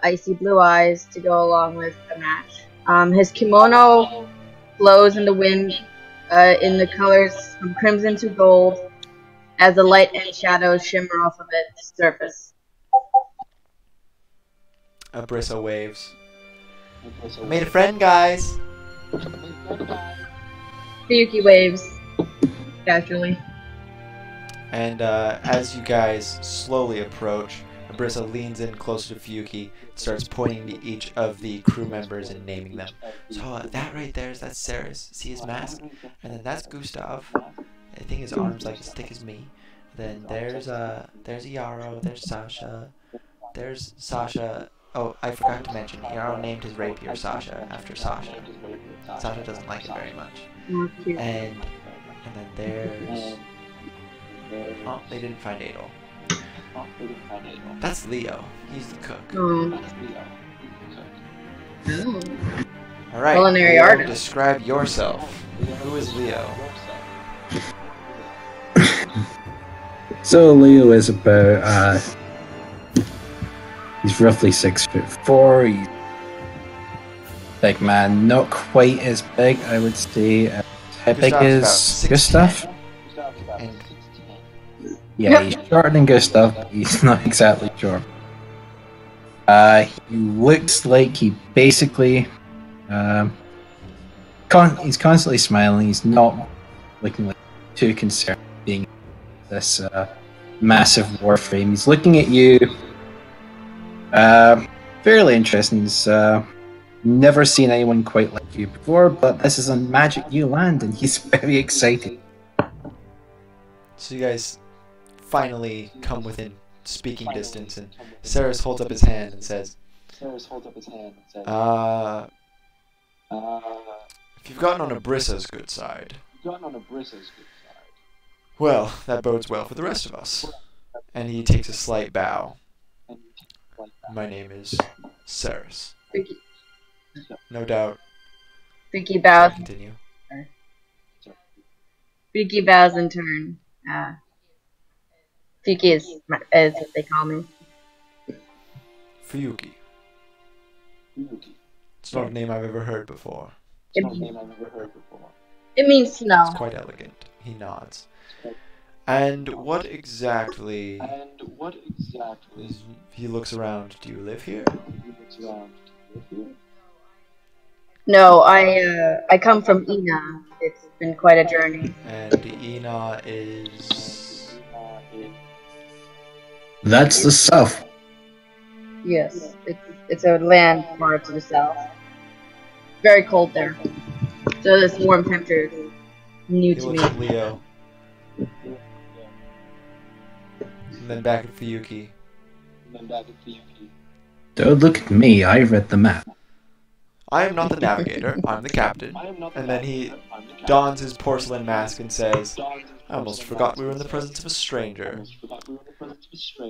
icy blue eyes to go along with the match. His kimono flows in the wind in the colors from crimson to gold as the light and shadows shimmer off of its surface. Abrissa waves. I made a friend, guys! Fuyuki waves casually. And as you guys slowly approach, Abrissa leans in closer to Fuyuki, starts pointing to each of the crew members and naming them. So that right there that's Saris. See his mask? And then that's Gustav. I think his arm's like as thick as me. Then there's Iaro, there's Sasha. There's Sasha. Oh, I forgot to mention, Iaro named his rapier Sasha after Sasha. Sasha doesn't like it very much. And then there's... Oh, they didn't find Adol. That's Leo. He's the cook. Alright, Culinary Leo, artist. describe yourself. Who is Leo? So Leo is about he's roughly 6'4". He's big man, not quite as big, I would say. How big Gustav's is about 6'10". Gustav? And Yeah, he's shorter than Gustav, but he's not exactly short. He looks like he basically he's constantly smiling. He's not looking like too concerned being this massive war frame. He's looking at you. Fairly interesting. He's never seen anyone quite like you before, but this is a magic new land, and he's very excited. so you guys finally come within speaking distance, and Saris holds up his hand and says, if you've gotten on Abrissa's good side, well, that bodes well for the rest of us. And he takes a slight bow. My name is Saris. No doubt. Fuyuki bows. Continue. Fuyuki bows in turn. Fuyuki is what they call me. Fuyuki. It's not a name I've ever heard before. It means snow. It's quite elegant. He nods. And what exactly? He looks around. Do you live here? No, I come from Ina. It's been quite a journey. And Ina is. That's the south. Yes, it's a land far to the south. Very cold there. So this warm temperature is new He to looks me. at Leo. And then back at Fuyuki. Don't look at me, I read the map. I am not the navigator, I'm the captain. And then he dons his porcelain mask and says, I almost forgot we were in the presence of a stranger.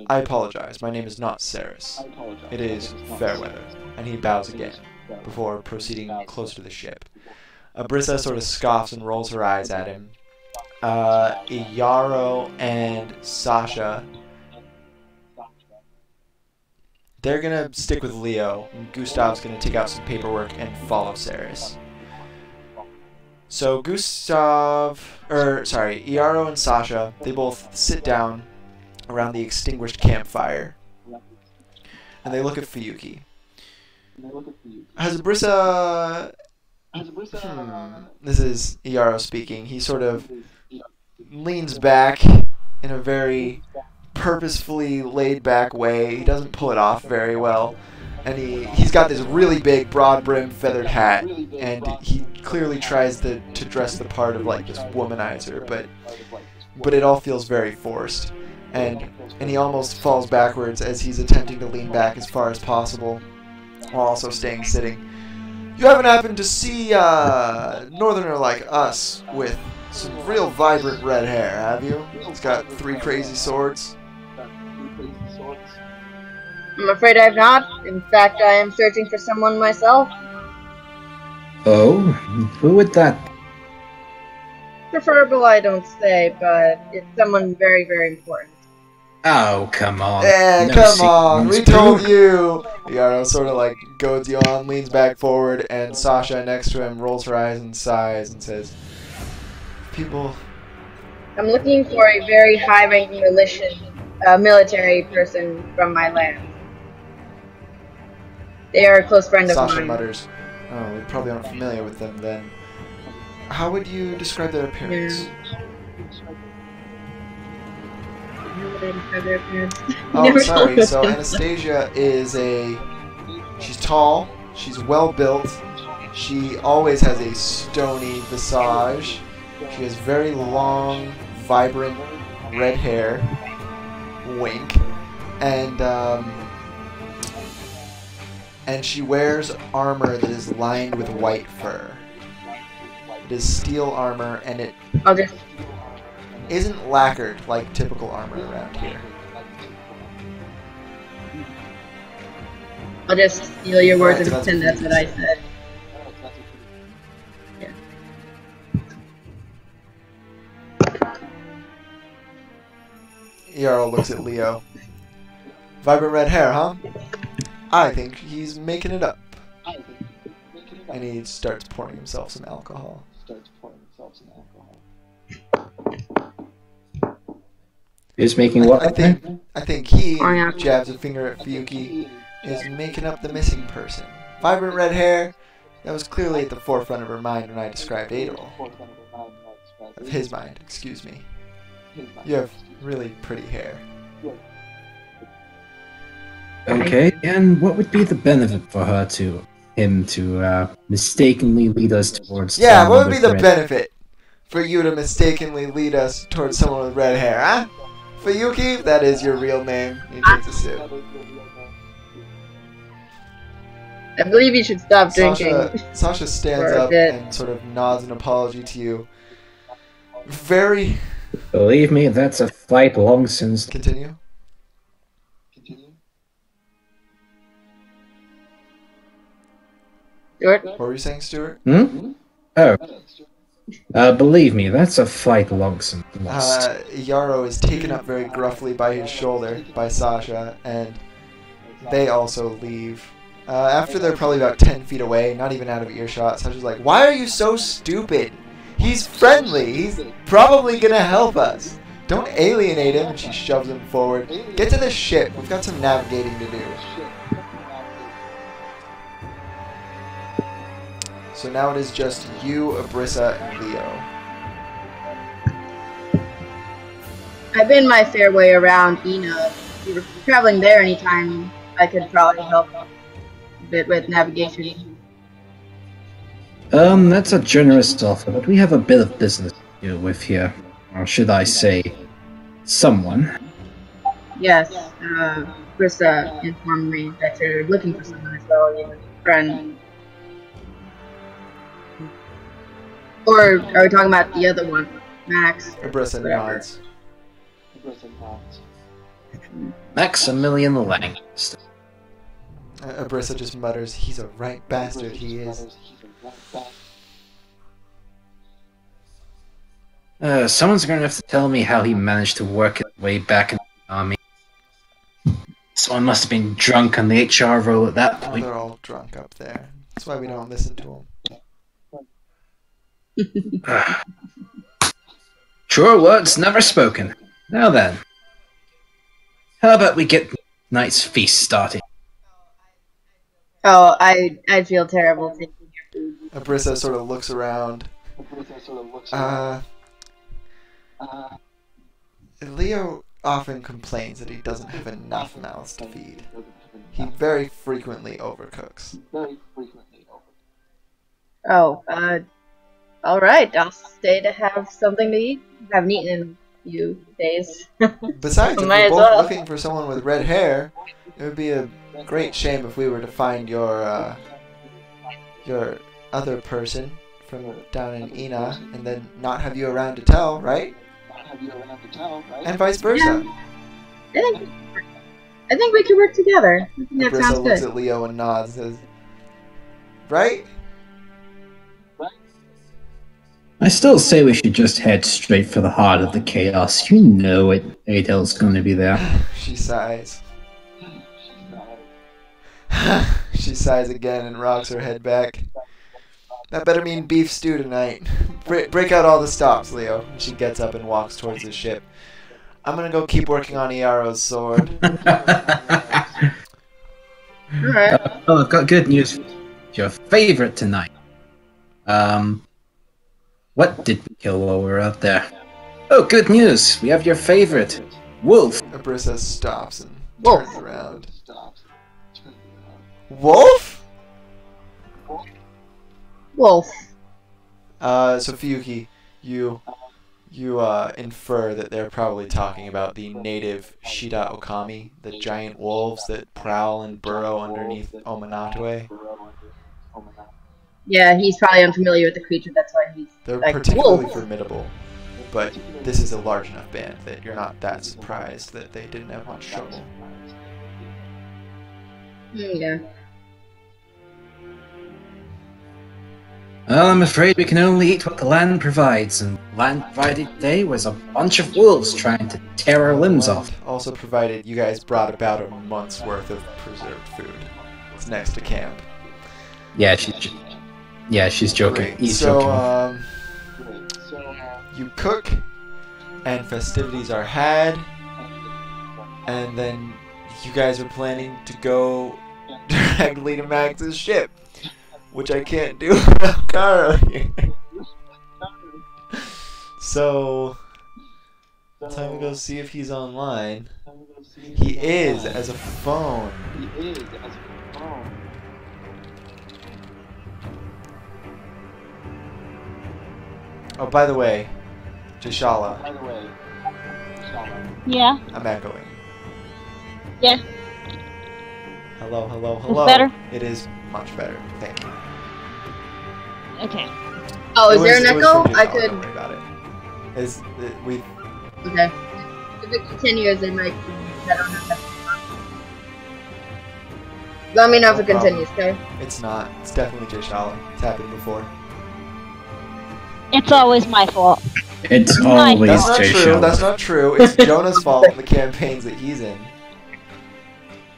I apologize, my name is not Ceres. It is Fairweather. And he bows again, before proceeding closer to the ship. Abrissa sort of scoffs and rolls her eyes at him. Iyaro and Sasha, they're gonna stick with Leo, and Gustav's gonna take out some paperwork and follow Ceres. So Iyaro and Sasha, they both sit down around the extinguished campfire, and they look at Fuyuki. Has Abrissa... This is Iyaro speaking. He sort of leans back in a very purposefully laid back way. He doesn't pull it off very well. And he's got this really big broad brimmed feathered hat, and he clearly tries to dress the part of like this womanizer, but it all feels very forced. And he almost falls backwards as he's attempting to lean back as far as possible while also staying sitting. You haven't happened to see a northerner like us with some real vibrant red hair, have you? He's got 3 crazy swords. I'm afraid I've not. In fact, I am searching for someone myself. Oh, who would that? Preferable, I don't say, but it's someone very, very important. Oh, come on. Yeah, No come on, we secrets. told you! Yaro sort of like goads you on, leans back forward, and Sasha next to him rolls her eyes and sighs and says, People... I'm looking for a very high-ranking military person from my land. They are a close friend of Sasha mine. mutters, oh, we probably aren't familiar with them then. How would you describe their appearance? Oh, Never sorry. told us So that. Anastasia is she's tall, she's well built, she always has a stony visage, she has very long, vibrant red hair, wink, and she wears armor that is lined with white fur. It is steel armor, and it isn't lacquered like typical armor around here. I'll just steal your words and Alright, so pretend that's what I said. Jarl looks at Leo. Vibrant red hair, huh? I think he's making it up. And he starts pouring himself some alcohol. Who's making what? I think he Oh, yeah. jabs a finger at Fuyuki, is making up the missing person. Vibrant red hair, that was clearly at the forefront of her mind when I described Adol. Of his mind, excuse me. You have really pretty hair. Okay, and what would be the benefit for him to mistakenly lead us towards? Yeah, someone what would be with the red- benefit for you to mistakenly lead us towards someone with red hair, huh? Fuyuki, that is your real name. He takes a sip. I believe you should stop drinking. Sasha stands for a up bit. and sort of nods an apology to you. Very... Believe me, that's a fight long since. Continue? Stuart? What were you saying, Stuart? Hmm? Oh. Believe me, that's a fight long since lost. Yarrow is taken up very gruffly by his shoulder by Sasha, and they also leave. After they're probably about 10 feet away, not even out of earshot, Sasha's like, "Why are you so stupid? He's friendly. He's probably gonna help us. Don't alienate him, and she shoves him forward. Get to the ship. We've got some navigating to do. So now it is just you, Abrissa, and Leo. I've been my fair way around Ina. If you were traveling there anytime, I could probably help a bit with navigation. That's a generous offer, but we have a bit of business to deal with here. Or should I say, someone. Yes, Brissa informed me that you're looking for someone as well, you know, friend. Or are we talking about the other one, Max? Abrissa nods. Maximilian Lancaster. Abrissa just mutters, "He's a right bastard, he is." Someone's gonna have to tell me how he managed to work his way back in the army. Someone must have been drunk on the HR roll at that point. They're all drunk up there. That's why we don't listen to them. Sure words never spoken. Now then, how about we get tonight's feast started? Oh, I feel terrible taking your food. Abrissa sort of looks around. Leo often complains that he doesn't have enough mouths to feed. He very frequently overcooks. Oh, alright, I'll stay to have something to eat. Haven't eaten in a few days. Besides, if Might we're as both well. looking for someone with red hair, it would be a great shame if we were to find your other person from down in Ina and then not have you around to tell, right? And vice versa. Yeah. I think we could work together. I think that Abrissa sounds looks good. at Leo and nods and says, right? I still say we should just head straight for the heart of the chaos. You know it. Adel's gonna be there. She sighs. She sighs again and rocks her head back. That better mean beef stew tonight. Break out all the stops, Leo. She gets up and walks towards the ship. I'm gonna go keep working on Iaro's sword. Alright. Oh, I've got good news for you. Your favorite tonight. What did we kill while we were out there? Oh, good news! We have your favorite, Wolf. Abrissa stops and Wolf. turns around. Wolf? Wolf. So Fuyuki, you infer that they're probably talking about the native Shida Okami, the giant wolves that prowl and burrow underneath Omanatue. Yeah, he's probably unfamiliar with the creature, that's why he's They're like, particularly wolf. formidable, but this is a large enough band that you're not that surprised that they didn't have much trouble. Yeah. Well, I'm afraid we can only eat what the land provides, and the land provided today was a bunch of wolves trying to tear our limbs off. Also provided you guys brought about a month's worth of preserved food. It's next to camp. Yeah, she's joking. Great. He's So, joking. you cook, and festivities are had, and then you guys are planning to go directly to Max's ship, which I can't do without Karo here. So, time to go see if he's online. He is, as a phone. Oh, by the way, Jashala, Yeah. I'm echoing. Yeah. Hello, hello, hello. better? It is much better. Thank you. Okay. Oh, It is there was- an it was echo? from I Jashala, could. Don't worry about it. We Okay. If it continues, it might be. I don't know if that's. Let me know if it No problem. continues, okay? It's not. It's definitely Jashala. It's happened before. It's always my fault. It's Nice. always That's not Jay true. Shell. That's not true. It's Jonah's fault in the campaigns that he's in.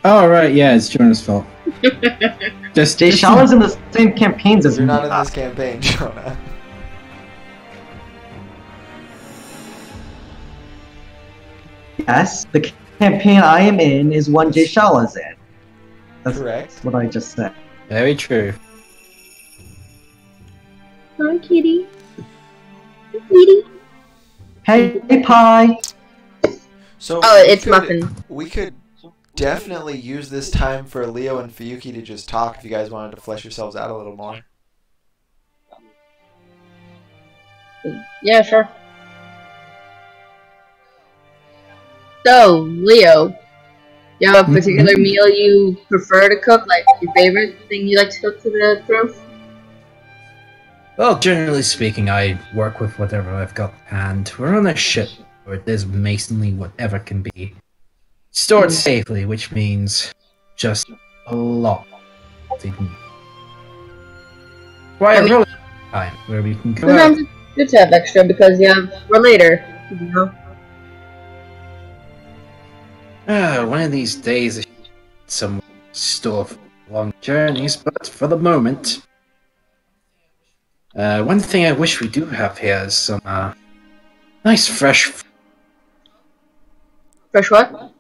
Oh, right, yeah, it's Jonah's fault. Jay Shala's in the same campaigns as You're me. not in this campaign, Jonah. yes, the campaign I am in is one Jay Shala's in. That's Correct. what I just said. Very true. Hi, kitty. Hi, kitty. Hey, Pie. So Oh, we it's could- Muffin. We could definitely use this time for Leo and Fuyuki to just talk if you guys wanted to flesh yourselves out a little more. Yeah, sure. So, Leo, you have a particular meal you prefer to cook? Like, your favorite thing you like to cook for the crew? Well, generally speaking, I work with whatever I've got at hand. We're on a ship where there's basically whatever can be stored safely, which means just a lot. Why I mean- really time where we can go out. Sometimes it's good to have extra because you have for later, you know? One of these days, I should get some store for long journeys, but for the moment, one thing I wish we do have here is some nice fresh Fresh what?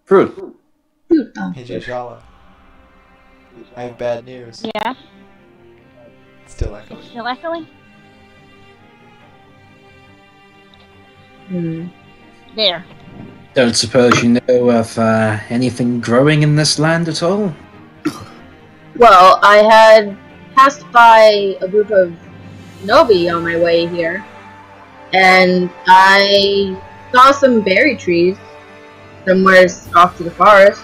fruit. Oh, Hey, Shala. I have bad news. Yeah, Still echoing. still echoing? There. Don't suppose you know of anything growing in this land at all? Well, I had passed by a group of Nobi on my way here, and I saw some berry trees somewhere off to the forest.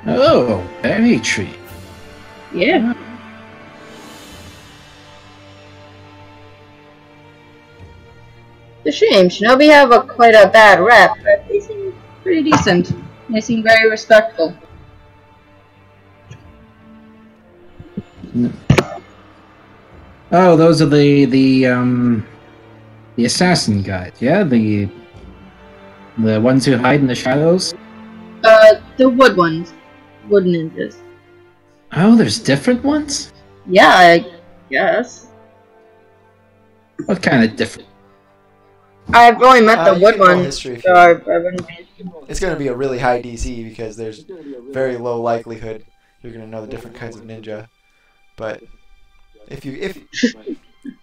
Oh, berry tree. Yeah. It's a shame. Shinobi have quite a bad rep, but they seem pretty decent. They seem very respectful. Oh, those are the assassin guys, yeah? The ones who hide in the shadows? The wood ones. Wood ninjas. Oh, there's different ones? Yeah, I guess. What kind of different? I've only met the You wood can roll ones, history if so you I want. wouldn't be... It's going to be a really high DC because there's very low likelihood you're going to know the different kinds of ninja. But if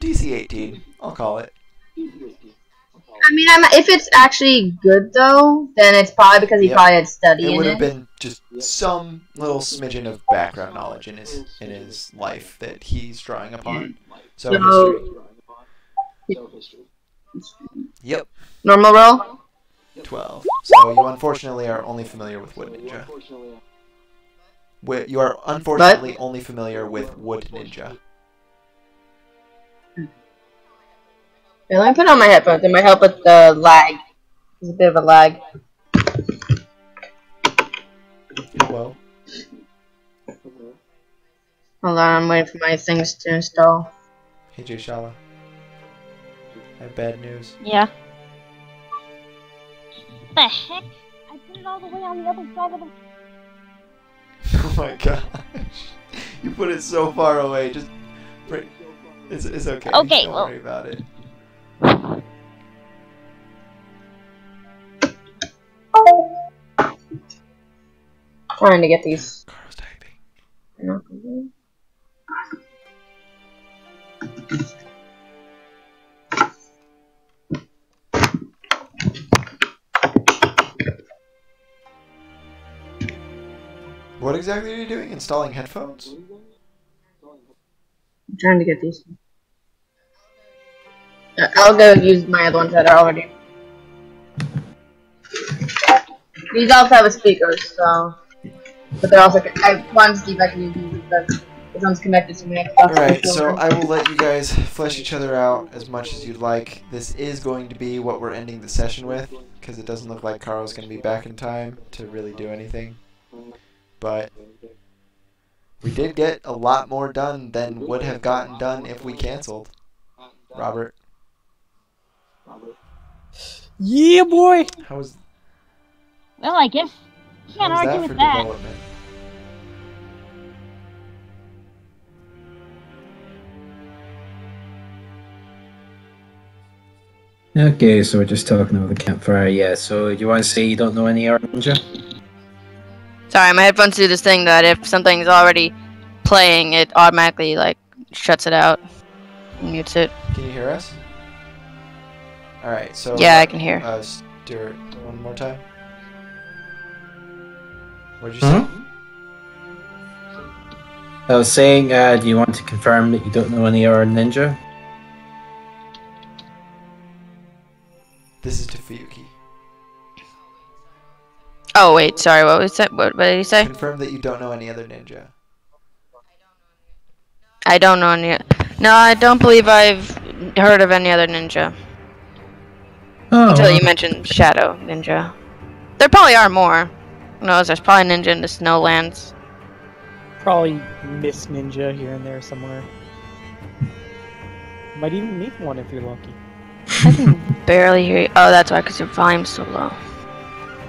DC 18, I'll call it. I mean, if it's actually good though, then it's probably because he Yep. probably had study It in would have it. been just some little smidgen of background knowledge in his life that he's drawing upon. So history. Yep, Normal roll? 12. So you unfortunately are only familiar with Wood Ninja. You are unfortunately only familiar with Wood Ninja. Yeah, let me put on my headphones. It might help with the lag. There's a bit of a lag. Well, Hold on, I'm waiting for my things to install. hey Jay Shala. I have bad news. Yeah. The heck? I put it all the way on the other side of the... Oh my gosh. You put it so far away. Just bring... It's okay. Okay, Don't well- worry about it. Trying to get these. Carl's typing. What exactly are you doing? Installing headphones? I'm trying to get these. I'll go use my other ones that are already. These also have a speaker, so. But they're also. I wanted to see if I can use these because this one's connected to my Xbox. Alright, so I will let you guys flesh each other out as much as you'd like. This is going to be what we're ending the session with, because it doesn't look like Carl's going to be back in time to really do anything. But we did get a lot more done than would have gotten done if we canceled. Robert, Yeah, boy. how was Well, I guess can't argue that for with that. development? Okay, so we're just talking over the campfire. Yeah, so you want to say you don't know any art ninja? Sorry, my headphones do this thing that if something's already playing, it automatically like shuts it out, mutes it. Can you hear us? All right. So Yeah, I can hear. Stuart, one more time. What did you say? I was saying, do you want to confirm that you don't know any art ninja? This is to Fuyuki. Oh wait, sorry. What was that? What did he say? Confirm that you don't know any other ninja. I don't know any. No, I don't believe I've heard of any other ninja Oh, until you mentioned Shadow Ninja. There probably are more. Who knows? There's probably ninja in the Snowlands. Probably Miss Ninja here and there somewhere. Might even meet one if you're lucky. I can barely hear you. Oh, that's why, because your volume's so low.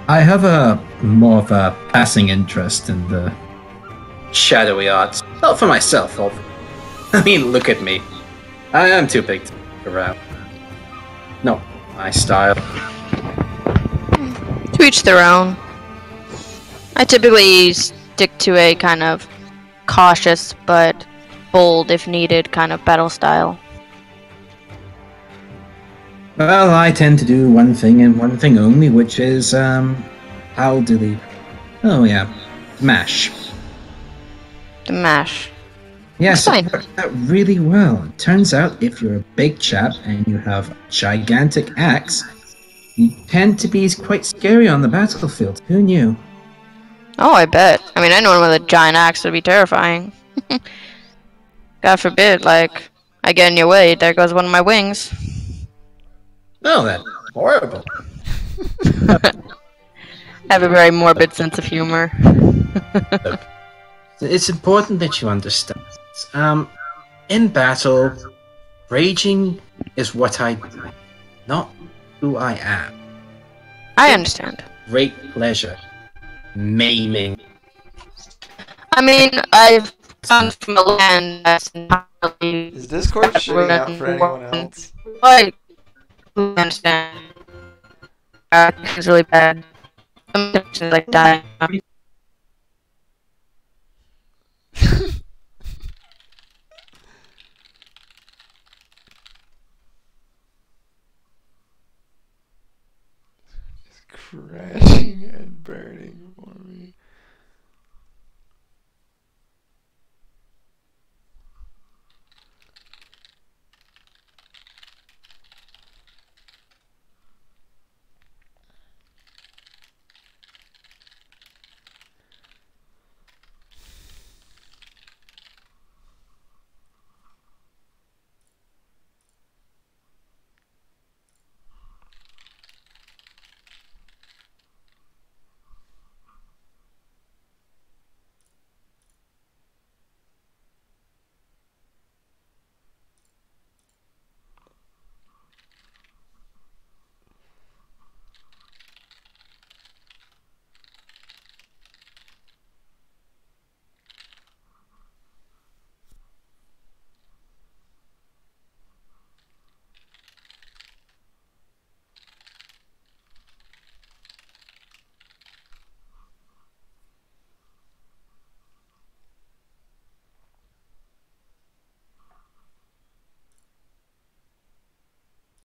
I have a more of a passing interest in the shadowy arts. Not for myself, I mean, look at me. I am too big to look around. No, my style. To each their own. I typically stick to a kind of cautious but bold, if needed, kind of battle style. Well, I tend to do one thing and one thing only, which is, how do they... Oh, yeah. Mash. The mash. Yes, Fine. it worked out really well. It turns out if you're a big chap and you have a gigantic axe, you tend to be quite scary on the battlefield. Who knew? Oh, I bet. I mean, anyone with a giant axe would be terrifying. God forbid, like, I get in your way, there goes one of my wings. Oh, that's horrible. I have a very morbid sense of humor. It's important that you understand. In battle, raging is what I do, not who I am. I understand. Great pleasure. Maiming. I mean, I've come from a land that's entirely... Is Discord shitting out for anyone else? Like, I understand. It's really bad. Sometimes it's like dying. Crashing and burning for me.